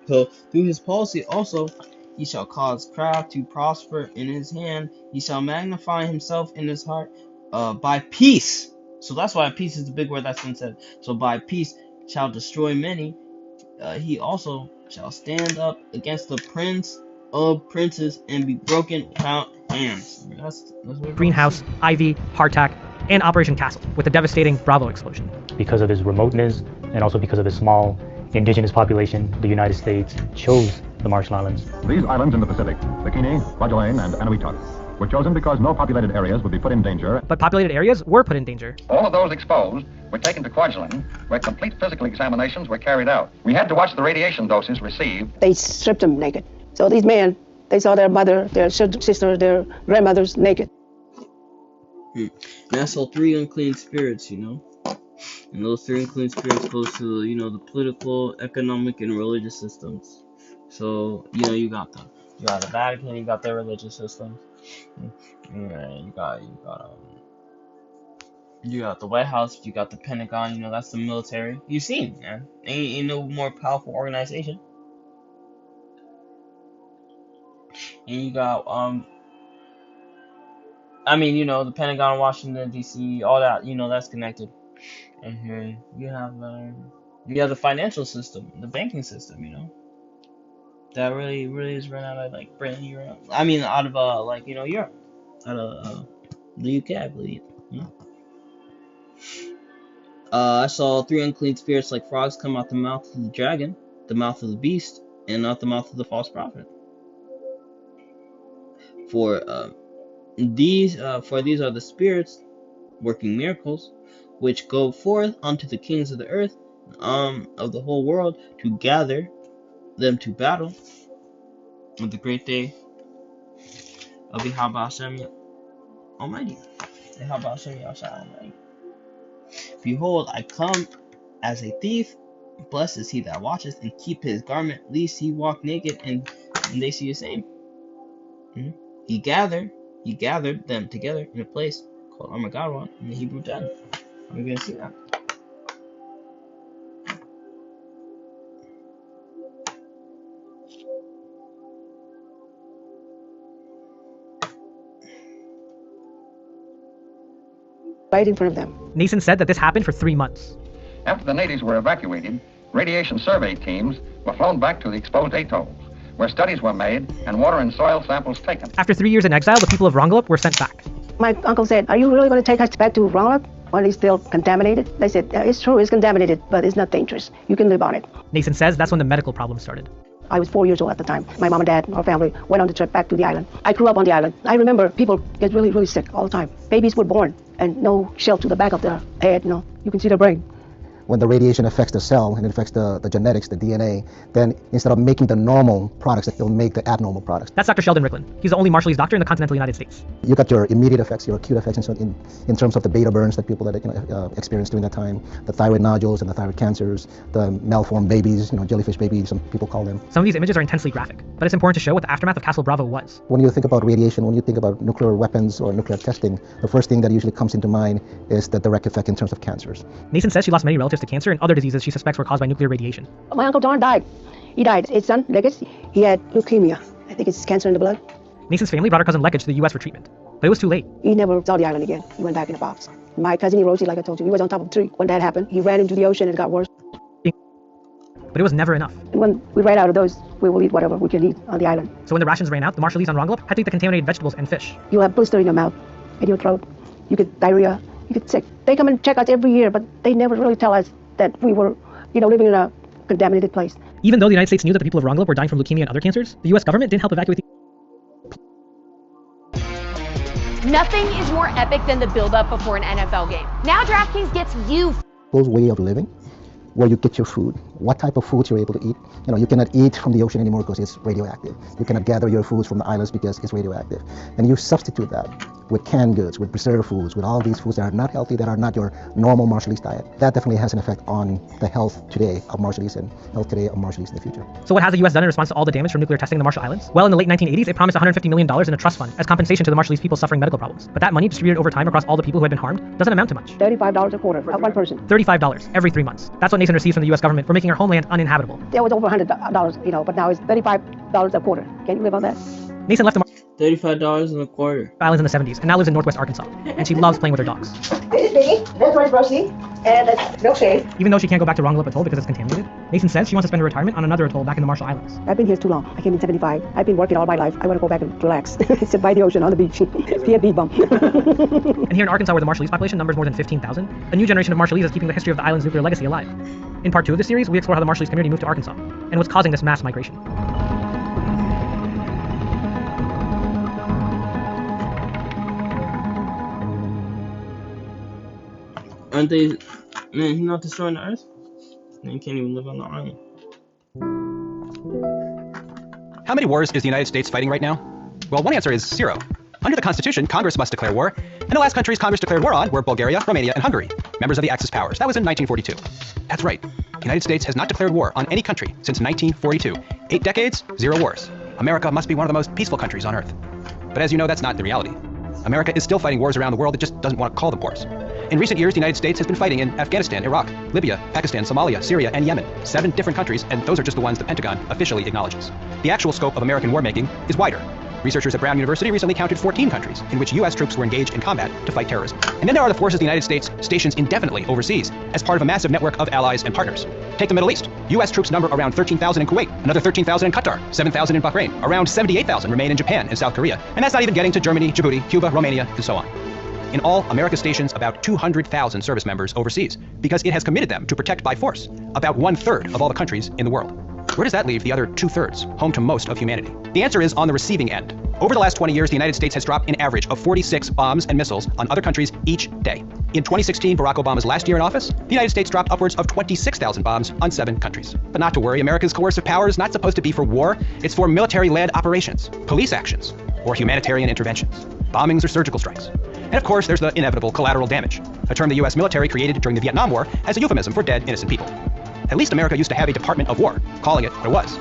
So through his policy also, he shall cause craft to prosper in his hand. He shall magnify himself in his heart by peace. So that's why peace is the big word that's been said. So by peace shall destroy many. He also shall stand up against the prince of princes and be broken without hands. That's what Greenhouse, Ivy, Hardtack, and Operation Castle, with the devastating Bravo explosion. Because of his remoteness and also because of his small indigenous population, the United States chose the Marshall Islands. These islands in the Pacific, Bikini, Kwajalein, and Eniwetok, were chosen because no populated areas would be put in danger. But populated areas were put in danger. All of those exposed were taken to Kwajalein, where complete physical examinations were carried out. We had to watch the radiation doses received. They stripped them naked. So these men, they saw their mother, their sister, their grandmothers naked. And that's all 3 unclean spirits, you know. And those 3 unclean spirits goes to, you know, the political, economic, and religious systems. So, you know, you got the Vatican, you got their religious systems. You got the White House, you got the Pentagon, you know, that's the military. You've seen, man. Ain't no more powerful organization. And you got, I mean, you know, the Pentagon, Washington, D.C., all that, you know, that's connected. And here you have the financial system, the banking system, you know. That really is run out of, like, Britain, Europe. I mean, out of, like, you know, Europe. Out of, the UK, I believe. You know? I saw 3 unclean spirits like frogs come out the mouth of the dragon, the mouth of the beast, and out the mouth of the false prophet. For these are the spirits working miracles, which go forth unto the kings of the earth, of the whole world, to gather them to battle on the great day of BAHASHAM Almighty. BAHASHAM Almighty. Behold, I come as a thief. Blessed is he that watcheth and keep his garment, lest he walk naked and they see the same. He gathered them together in a place called Armageddon in the Hebrew tongue. We're gonna see that. Right in front of them. Nason said that this happened for 3 months. After the natives were evacuated, radiation survey teams were flown back to the exposed atolls, where studies were made and water and soil samples taken. After 3 years in exile, the people of Rongelap were sent back. My uncle said, "Are you really going to take us back to Rongelap when it's still contaminated?" They said, "It's true, it's contaminated, but it's not dangerous. You can live on it." Nason says that's when the medical problems started. I was 4 years old at the time. My mom and dad, our family, went on the trip back to the island. I grew up on the island. I remember people get really, really sick all the time. Babies were born and no shell to the back of their head, you know. You can see their brain. When the radiation affects the cell and it affects the genetics, the DNA, then instead of making the normal products, it'll make the abnormal products. That's Dr. Sheldon Ricklin. He's the only Marshallese doctor in the continental United States. You got your immediate effects, your acute effects in terms of the beta burns that people that experience during that time, the thyroid nodules and the thyroid cancers, the malformed babies, jellyfish babies, some people call them. Some of these images are intensely graphic, but it's important to show what the aftermath of Castle Bravo was. When you think about radiation, when you think about nuclear weapons or nuclear testing, the first thing that usually comes into mind is the direct effect in terms of cancers. Nason says she lost many relatives to cancer and other diseases she suspects were caused by nuclear radiation. My Uncle Don died. He died. His son, Leggett, he had leukemia. I think it's cancer in the blood. Nason's family brought her cousin Leggett to the U.S. for treatment, but it was too late. He never saw the island again. He went back in a box. My cousin Rosie, like I told you, he was on top of a tree when that happened. He ran into the ocean and it got worse. But it was never enough. And when we ran out of those, we will eat whatever we can eat on the island. So when the rations ran out, the Marshallese on Rongelap had to eat the contaminated vegetables and fish. You have blister in your mouth, in your throat. You get diarrhea. You get sick. They come and check us every year, but they never really tell us that we were, living in a contaminated place. Even though the United States knew that the people of Rongelap were dying from leukemia and other cancers, the U.S. government didn't help evacuate the... Nothing is more epic than the build-up before an NFL game. Now DraftKings gets you. Those way of living, where you get your food, what type of foods you're able to eat. You cannot eat from the ocean anymore because it's radioactive. You cannot gather your foods from the islands because it's radioactive. And you substitute that with canned goods, with preserved foods, with all these foods that are not healthy, that are not your normal Marshallese diet. That definitely has an effect on the health today of Marshallese and health today of Marshallese in the future. So what has the U.S. done in response to all the damage from nuclear testing in the Marshall Islands? Well, in the late 1980s, it promised $150 million in a trust fund as compensation to the Marshallese people suffering medical problems. But that money, distributed over time across all the people who had been harmed, doesn't amount to much. $35 a quarter for one person. $35 every 3 months. That's what Nason receives from the U.S. government for making her homeland uninhabitable. There was over $100, but now it's $35 a quarter. Can you live on that? Nason left the $35 and a quarter. Islands in the 70s and now lives in northwest Arkansas. And she loves playing with her dogs. Biggie. That's French Rosie, and that's milkshake. Even though she can't go back to Rongelap Atoll because it's contaminated, Mason says she wants to spend her retirement on another atoll back in the Marshall Islands. I've been here too long. I came in 75. I've been working all my life. I want to go back and relax. Sit by the ocean on the beach. Be a bee bum. And here in Arkansas, where the Marshallese population numbers more than 15,000, a new generation of Marshallese is keeping the history of the island's nuclear legacy alive. In part 2 of this series, we explore how the Marshallese community moved to Arkansas and what's causing this mass migration. Aren't they, man, he's not destroying the earth? They can't even live on the island. How many wars is the United States fighting right now? Well, one answer is 0. Under the Constitution, Congress must declare war, and the last countries Congress declared war on were Bulgaria, Romania, and Hungary, members of the Axis powers. That was in 1942. That's right. The United States has not declared war on any country since 1942. 8 decades, 0 wars. America must be one of the most peaceful countries on earth. But as you know, that's not the reality. America is still fighting wars around the world. It just doesn't want to call them wars. In recent years, the United States has been fighting in Afghanistan, Iraq, Libya, Pakistan, Somalia, Syria, and Yemen. 7 different countries, and those are just the ones the Pentagon officially acknowledges. The actual scope of American war-making is wider. Researchers at Brown University recently counted 14 countries in which U.S. troops were engaged in combat to fight terrorism. And then there are the forces of the United States stationed indefinitely overseas as part of a massive network of allies and partners. Take the Middle East. U.S. troops number around 13,000 in Kuwait, another 13,000 in Qatar, 7,000 in Bahrain, around 78,000 remain in Japan and South Korea, and that's not even getting to Germany, Djibouti, Cuba, Romania, and so on. In all, America stations about 200,000 service members overseas because it has committed them to protect by force about 1/3 of all the countries in the world. Where does that leave the other 2/3, home to most of humanity? The answer is on the receiving end. Over the last 20 years, the United States has dropped an average of 46 bombs and missiles on other countries each day. In 2016, Barack Obama's last year in office, the United States dropped upwards of 26,000 bombs on 7 countries. But not to worry, America's coercive power is not supposed to be for war. It's for military-led operations, police actions, or humanitarian interventions, bombings or surgical strikes. And of course, there's the inevitable collateral damage, a term the U.S. military created during the Vietnam War as a euphemism for dead, innocent people. At least America used to have a Department of War, calling it what it was.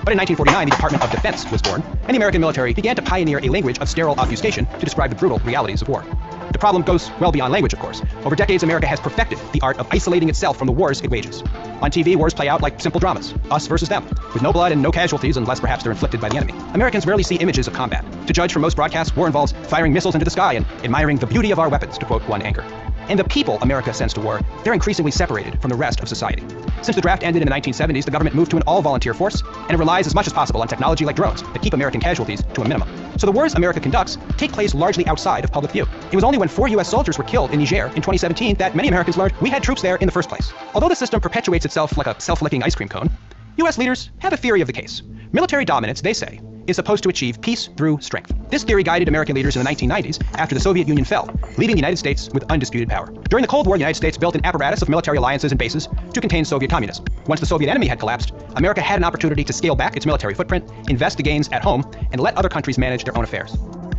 But in 1949, the Department of Defense was born, and the American military began to pioneer a language of sterile obfuscation to describe the brutal realities of war. The problem goes well beyond language, of course. Over decades, America has perfected the art of isolating itself from the wars it wages. On TV, wars play out like simple dramas, us versus them, with no blood and no casualties unless perhaps they're inflicted by the enemy. Americans rarely see images of combat. To judge from most broadcasts, war involves firing missiles into the sky and admiring the beauty of our weapons, to quote one anchor. And the people America sends to war, they're increasingly separated from the rest of society. Since the draft ended in the 1970s, the government moved to an all-volunteer force, and it relies as much as possible on technology like drones that keep American casualties to a minimum. So the wars America conducts take place largely outside of public view. It was only when 4 U.S. soldiers were killed in Niger in 2017 that many Americans learned we had troops there in the first place. Although the system perpetuates itself like a self-licking ice cream cone, U.S. leaders have a theory of the case. Military dominance, they say, is supposed to achieve peace through strength. This theory guided American leaders in the 1990s after the Soviet Union fell, leaving the United States with undisputed power. During the Cold War, the United States built an apparatus of military alliances and bases to contain Soviet communism. Once the Soviet enemy had collapsed, America had an opportunity to scale back its military footprint, invest the gains at home, and let other countries manage their own affairs.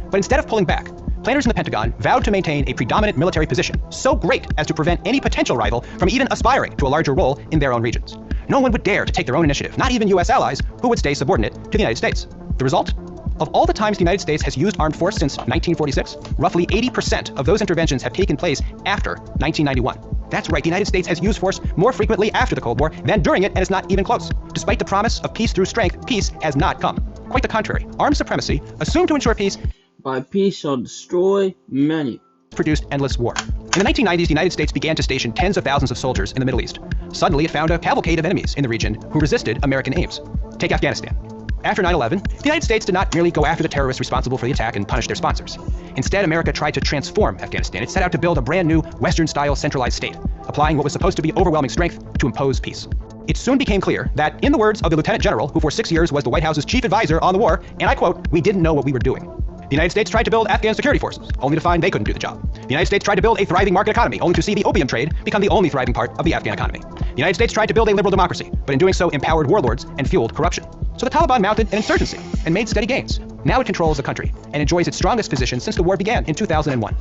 But instead of pulling back, planners in the Pentagon vowed to maintain a predominant military position, so great as to prevent any potential rival from even aspiring to a larger role in their own regions. No one would dare to take their own initiative, not even U.S. allies, who would stay subordinate to the United States. The result? Of all the times the United States has used armed force since 1946, roughly 80% of those interventions have taken place after 1991. That's right, the United States has used force more frequently after the Cold War than during it, and it's not even close. Despite the promise of peace through strength, peace has not come. Quite the contrary. Armed supremacy, assumed to ensure peace, by peace shall destroy many, produced endless war. In the 1990s, the United States began to station tens of thousands of soldiers in the Middle East. Suddenly, it found a cavalcade of enemies in the region who resisted American aims. Take Afghanistan. After 9/11, the United States did not merely go after the terrorists responsible for the attack and punish their sponsors. Instead, America tried to transform Afghanistan. It set out to build a brand new Western-style centralized state, applying what was supposed to be overwhelming strength to impose peace. It soon became clear that, in the words of the Lieutenant General, who for 6 years was the White House's chief advisor on the war, and I quote, "We didn't know what we were doing." The United States tried to build Afghan security forces, only to find they couldn't do the job. The United States tried to build a thriving market economy, only to see the opium trade become the only thriving part of the Afghan economy. The United States tried to build a liberal democracy, but in doing so empowered warlords and fueled corruption. So the Taliban mounted an insurgency and made steady gains. Now it controls the country and enjoys its strongest position since the war began in 2001.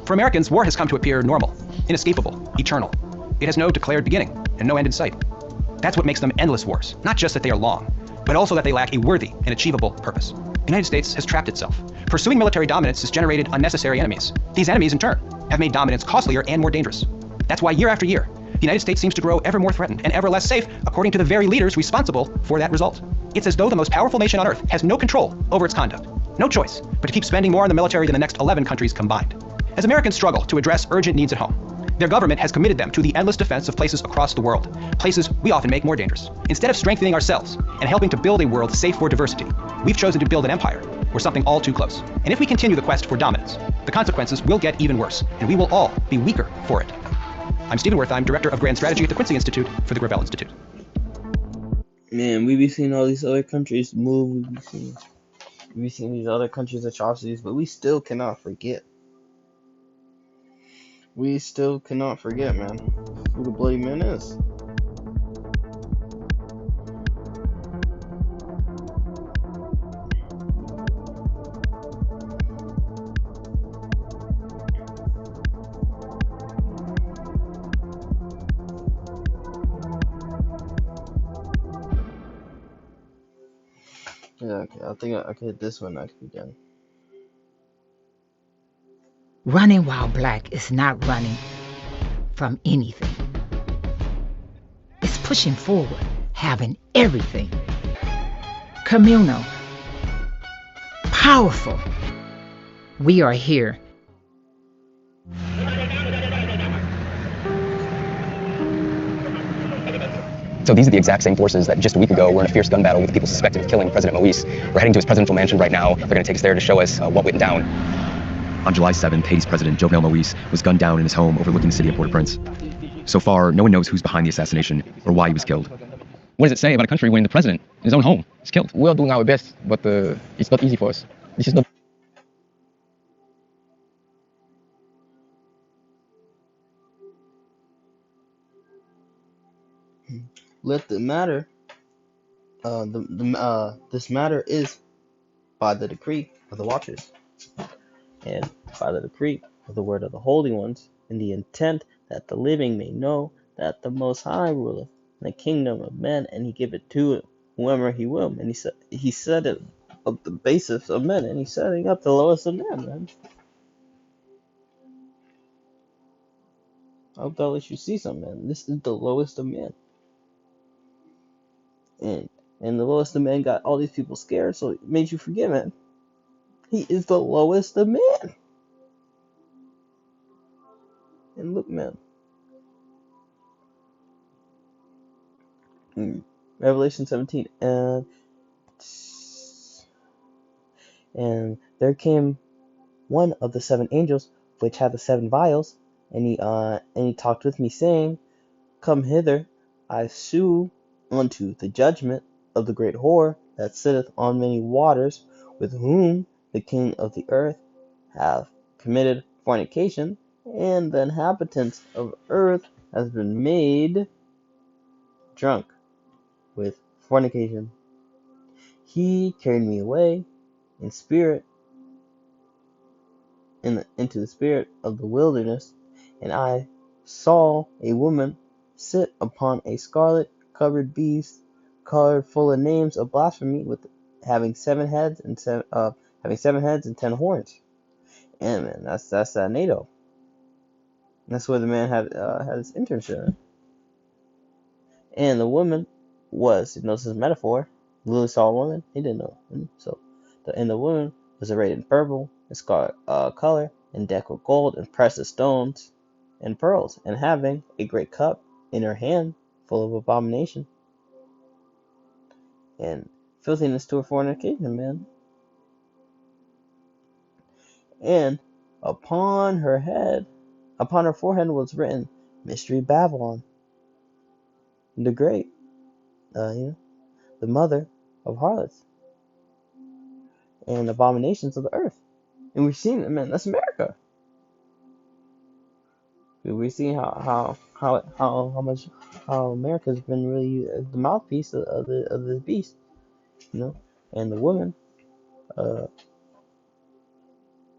For Americans, war has come to appear normal, inescapable, eternal. It has no declared beginning and no end in sight. That's what makes them endless wars, not just that they are long, but also that they lack a worthy and achievable purpose. The United States has trapped itself. Pursuing military dominance has generated unnecessary enemies. These enemies, in turn, have made dominance costlier and more dangerous. That's why year after year, the United States seems to grow ever more threatened and ever less safe, according to the very leaders responsible for that result. It's as though the most powerful nation on earth has no control over its conduct. No choice but to keep spending more on the military than the next 11 countries combined. As Americans struggle to address urgent needs at home, Their government has committed them to the endless defense of places across the world, places we often make more dangerous. Instead of strengthening ourselves and helping to build a world safe for diversity, we've chosen to build an empire or something all too close. And if we continue the quest for dominance, the consequences will get even worse, and we will all be weaker for it. I'm Stephen Worth. I'm Director of Grand Strategy at the Quincy Institute for the Gravel Institute. Man, we be seeing all these other countries move. We be seeing these other countries' atrocities, but we still cannot forget. We still cannot forget, man, who the bloody man is. Yeah, okay, I think I could hit this one. I could be done. Running while black is not running from anything. It's pushing forward, having everything. Communal. Powerful. We are here. So these are the exact same forces that just a week ago were in a fierce gun battle with the people suspected of killing President Moise. We're heading to his presidential mansion right now. They're going to take us there to show us what went down. On July 7th, Haiti's President Jovenel Moise was gunned down in his home overlooking the city of Port-au-Prince. So far, no one knows who's behind the assassination or why he was killed. What does it say about a country when the president in his own home is killed? We are doing our best, but it's not easy for us. This is not. Let the matter, this matter is by the decree of the watchers, and by the decree of the word of the holy ones, in the intent that the living may know that the Most High ruleth in the kingdom of men, and he giveth to whomever he will. And he set it up the basis of men, and he's setting up the lowest of men, man. I hope that lets you see something, man. This is the lowest of men. And the lowest of men got all these people scared, so it made you forget, man. He is the lowest of men. And look, man. Revelation 17. And there came one of the seven angels, which had the seven vials, and he talked with me, saying, Come hither, I shew unto the judgment of the great whore that sitteth on many waters, with whom the king of the earth hath committed fornication, and the inhabitants of earth has been made drunk with fornication. He carried me away in spirit into the spirit of the wilderness, and I saw a woman sit upon a scarlet covered beast, colored full of names of blasphemy, with having 7 heads and 10 horns. And man, that's NATO. That's where the man had his internship. And the woman was, this is a metaphor. Lily saw a woman, he didn't know. So, the woman was arrayed in purple, and scarlet color, and decked with gold and precious stones and pearls, and having a great cup in her hand, full of abomination and filthiness to her fornication, man. And upon her forehead was written, Mystery Babylon, the Great, the mother of harlots and abominations of the earth. And we're seeing it, man. That's America. We're seeing how America's been really the mouthpiece of this beast, And the woman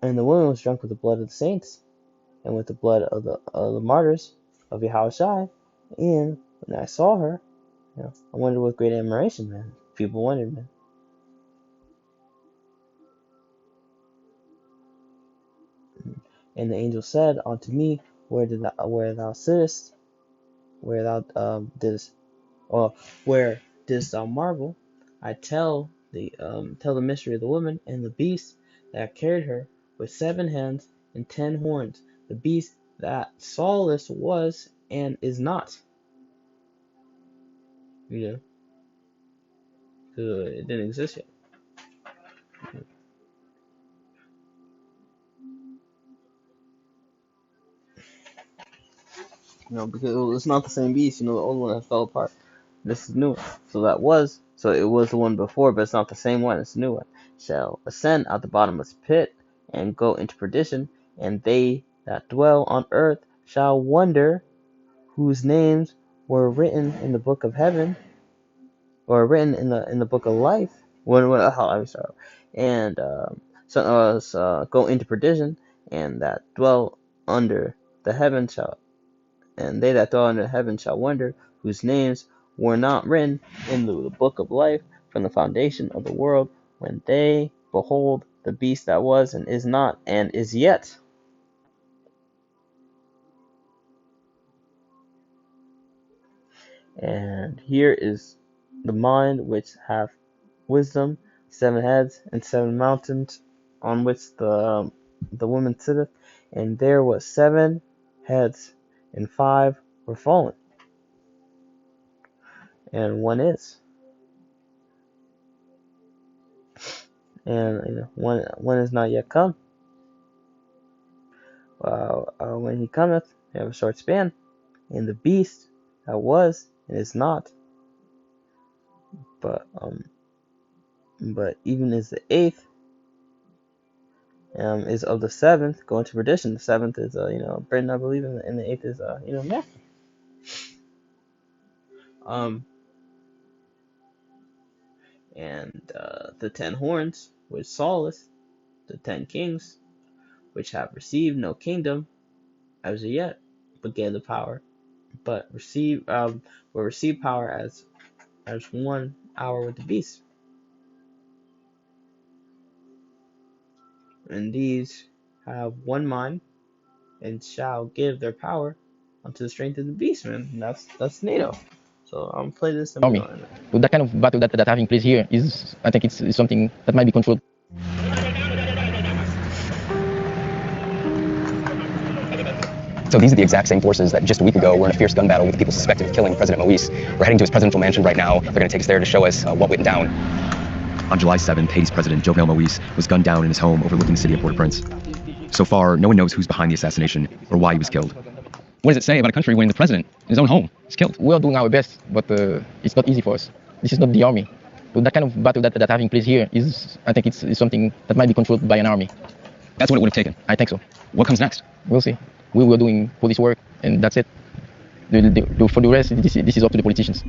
was drunk with the blood of the saints, and with the blood of the martyrs of Yahawashi. And when I saw her, I wondered with great admiration, man. People wondered, man. And the angel said unto me, where thou sittest, where didst thou marvel? I tell the mystery of the woman and the beast that carried her, with 7 heads and 10 horns. The beast that solace was and is not. You know, it didn't exist yet. You know, because it's not the same beast. You know, the old one that fell apart. This is new one. So it was the one before, but it's not the same one. It's the new one. Shall ascend out the bottomless pit and go into perdition, and they that dwell on earth shall wonder, whose names were written in the book of heaven, or written in the book of life. And go into perdition, and that dwell under the heaven shall, and they that dwell under heaven shall wonder, whose names were not written in the book of life from the foundation of the world, when they behold the beast that was and is not and is yet. And here is the mind which hath wisdom, 7 heads and 7 mountains, on which the woman sitteth, and there was 7 heads, and 5 were fallen, and 1 is, and one is not yet come. When he cometh, they have a short span, and the beast that was and is not, but even is the 8th, is of the 7th, going to perdition. The 7th is Britain, I believe, and the 8th is Matthew. And the 10 horns which solace the 10 kings, which have received no kingdom as yet, but gain the power, but will receive power as 1 hour with the beast. And these have 1 mind, and shall give their power unto the strength of the beast, man. And that's NATO. So I'm playing this. Army. So that kind of battle that having place here is, I think it's something that might be controlled. So these are the exact same forces that just a week ago were in a fierce gun battle with the people suspected of killing President Moise. We're heading to his presidential mansion right now. They're going to take us there to show us what went down. On July 7th, Haiti's president, Jovenel Moise, was gunned down in his home overlooking the city of Port-au-Prince. So far, no one knows who's behind the assassination or why he was killed. What does it say about a country when the president, in his own home, is killed? We are doing our best, but it's not easy for us. This is not the army. So that kind of battle that having place here is, I think it's something that might be controlled by an army. That's what it would have taken? I think so. What comes next? We'll see. We were doing police work, and that's it. For the rest, this is up to the politicians.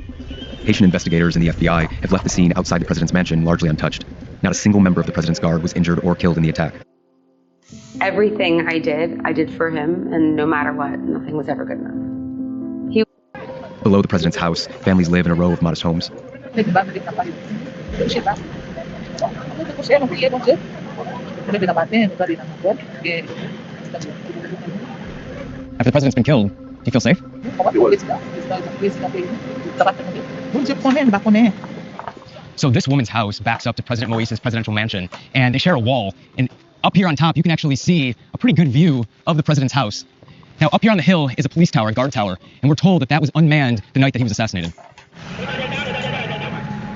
Haitian investigators and the FBI have left the scene outside the president's mansion largely untouched. Not a single member of the president's guard was injured or killed in the attack. Everything I did for him, and no matter what, nothing was ever good enough. Below the president's house, families live in a row of modest homes. After the president's been killed, do you feel safe? So this woman's house backs up to President Moise's presidential mansion, and they share a wall. And up here on top, you can actually see a pretty good view of the president's house. Now, up here on the hill is a police tower, a guard tower, and we're told that that was unmanned the night that he was assassinated.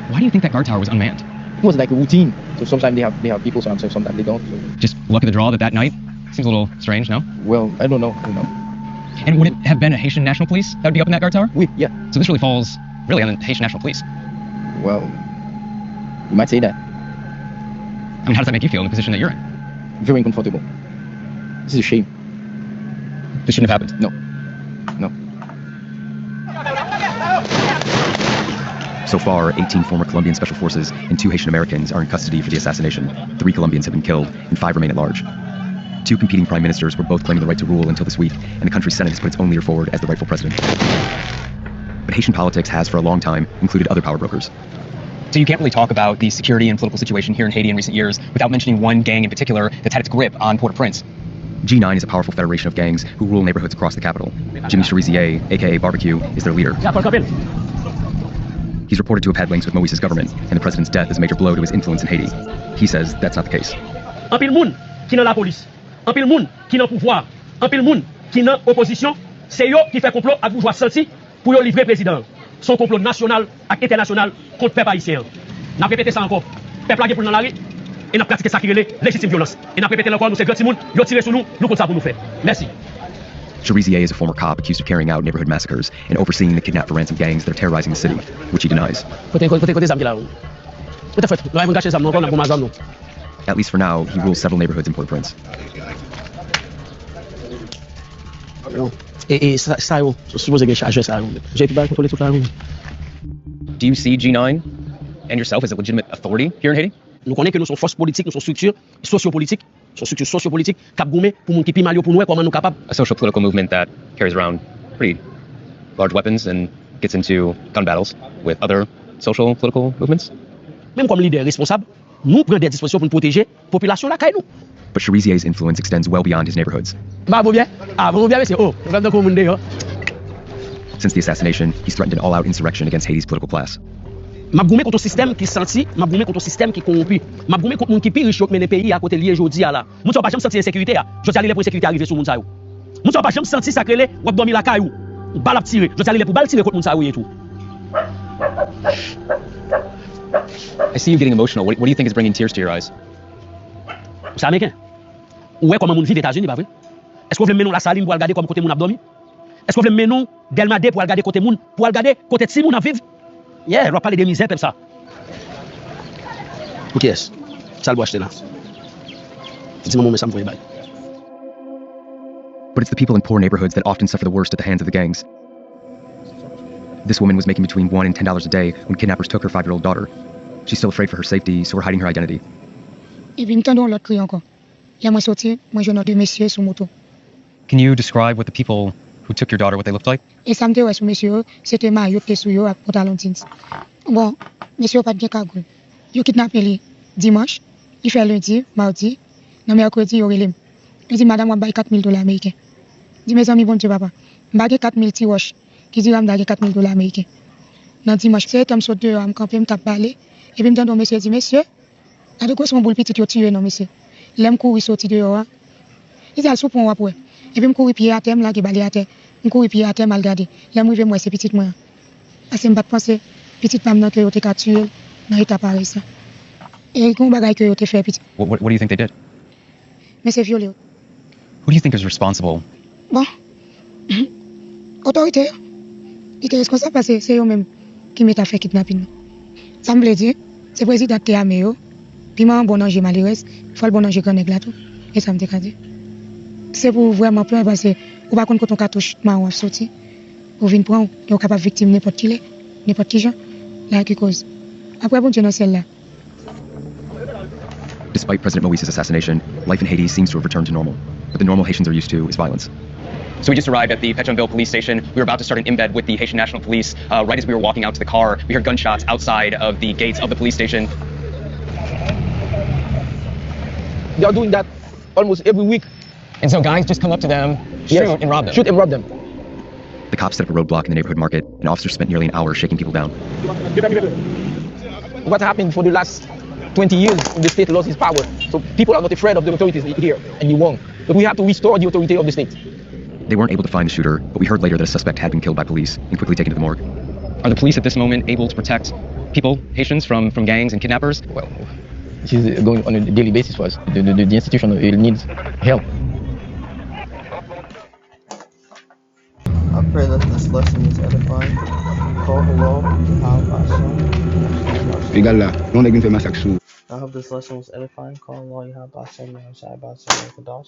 Why do you think that guard tower was unmanned? It was like a routine. So sometimes they have people, sometimes they don't. So. Just luck of the draw that night? Seems a little strange, no? Well, I don't know. And would it have been a Haitian National Police that would be up in that guard tower? Yeah. So this really falls on the Haitian National Police. Well, you might say that. I mean, how does that make you feel in the position that you're in? Very uncomfortable. This is a shame. This shouldn't have happened. No. So far, 18 former Colombian special forces and 2 Haitian Americans are in custody for the assassination. 3 Colombians have been killed, and 5 remain at large. 2 competing prime ministers were both claiming the right to rule until this week, and the country's Senate has put its own leader forward as the rightful president. But Haitian politics has, for a long time, included other power brokers. So you can't really talk about the security and political situation here in Haiti in recent years without mentioning one gang in particular that's had its grip on Port-au-Prince. G9 is a powerful federation of gangs who rule neighborhoods across the capital. Jimmy Cherizier, aka Barbecue, is their leader. He's reported to have had links with Moise's government, and the president's death is a major blow to his influence in Haiti. He says that's not the case. En pile moun qui dans la police, en pile moun qui dans pouvoir, en pile moun qui dans opposition, c'est eux qui fait complot à bourgeois senti pour livrer le président. Son complot national et international contre le peuple haïtien. N'a répété ça encore. Peuple a pour dans la rue et n'a pratiqué ça qui est légitime violence. Et n'a répété encore nous c'est grand monde, yo tiré sur nous compte ça pour nous faire. Merci. Cherizier is a former cop accused of carrying out neighborhood massacres and overseeing the kidnap for ransom gangs that are terrorizing the city, which he denies. At least for now, he rules several neighborhoods in Port-au-Prince. Do you see G9 and yourself as a legitimate authority here in Haiti? Nous connaissons que nous sommes force politique, nous sommes structure sociopolitique, cap goumé pour moun ki pi mal yo pour nous comment nous capable. A social political movement that carries around pretty large weapons and gets into gun battles with other social political movements. Même comme leader responsable, nous prenons des dispositions pour protéger la population là kay nous. But Cherizier's influence extends well beyond his neighborhoods. Since the assassination, he's threatened an all-out insurrection against Haiti's political class. M'a goumé contre un système qui senti, m'a goumé contre un système qui corrompu. M'a goumé contre moun qui pi riche men pays à côté lié jodi là. Moun so pas jamais senti insécurité a. Jodi aller pour insécurité arriver sur moun sa yo. Moun so pas jamais senti ça krele ou dormi la kayou. Bal ap tirer. Jodi aller pour bal tirer contre moun sa yo et tout. I see you getting emotional. What do you think is bringing tears to your eyes? C'est américain. Ouais comment moun vit aux États-Unis pas vrai? Est-ce que vous voulez mener la saline pour regarder comme côté moun a dormi? Est-ce que vous voulez mener Delmadé pour regarder côté moun, pour regarder côté ti moun a vivre? Yeah, on va parler de misère comme ça. Ok, yes. Ça le doit acheter là. Dis-moi mon message, bye. But it's the people in poor neighborhoods that often suffer the worst at the hands of the gangs. This woman was making between $1 and $10 a day when kidnappers took her 5-year-old daughter. She's still afraid for her safety, so we're hiding her identity. Et puis, m'tendons l'autre cri encore. Là, moi sorti, moi je n'ai deux messieurs sur moto. Can you describe what the people who took your daughter, what they looked like? Et ça me dit, ouais, ce monsieur, c'était Mario qui était sous yo à Port-à-Lantins. Bon, monsieur pas de cagoule. Yo kidnappé lui dimanche, il fait lundi, mardi, non mercredi, yo relève. Il dit, madame, on va $4,000 américains. Dit, mes amis, bon Dieu, papa, m'a 4,000 ti roche, qui dit, on va $4,000 américains. Dans dimanche, c'est comme ça, deux, on campé, on tape balé. Et puis, m'tendons, monsieur, dit, monsieur, à de quoi son boule petit, yo tué, non, monsieur. L'aime courir sorti dehors. Il dit, al soupon, après. Et puis, m'courir pied à terre, là, qui balé à terre. M'courir pied à terre, mal gardé. L'aime rive, moi, c'est petite, moi. Parce que m'pas penser, petite femme, que yo te capturé, dans l'état pareil, ça. Et qu'on bagaille que yo te fait, petit. What do you think they did? Mais c'est violé. Who do you think is responsible? Bon. Autorité. Il était responsable parce que c'est eux-mêmes qui m'ont fait kidnapping. Ça me dire, c'est le président qui a mis eux. Puis moi, un bon ange malheureux, il faut le bon ange grand nègre là tout. Et ça me dit. C'est pour vraiment peur parce que, ou pas quand on cartouche marron sorti, ou vient prendre, on est capable de victime n'importe qui gens, là qui cause. Après, bon Dieu, dans celle-là. Despite President Moïse's assassination, life in Haiti seems to have returned to normal. But the normal Haitians are used to is violence. So we just arrived at the Pétionville police station. We were about to start an embed with the Haitian National Police. Right as we were walking out to the car, we heard gunshots outside of the gates of the police station. They are doing that almost every week. And so guys just come up to them, shoot and rob them. Shoot and rob them. The cops set up a roadblock in the neighborhood market, and officers spent nearly an hour shaking people down. What happened for the last 20 years, the state lost its power. So people are not afraid of the authorities here anymore. But we have to restore the authority of the state. They weren't able to find the shooter, but we heard later that a suspect had been killed by police and quickly taken to the morgue. Are the police at this moment able to protect people, Haitians, from gangs and kidnappers? Well, this is going on a daily basis for us. The institution needs help. I pray that this lesson is edifying. Call hello, I hope this lesson was edifying. Call Allah, Yahawah, Bahasham, Yahawah,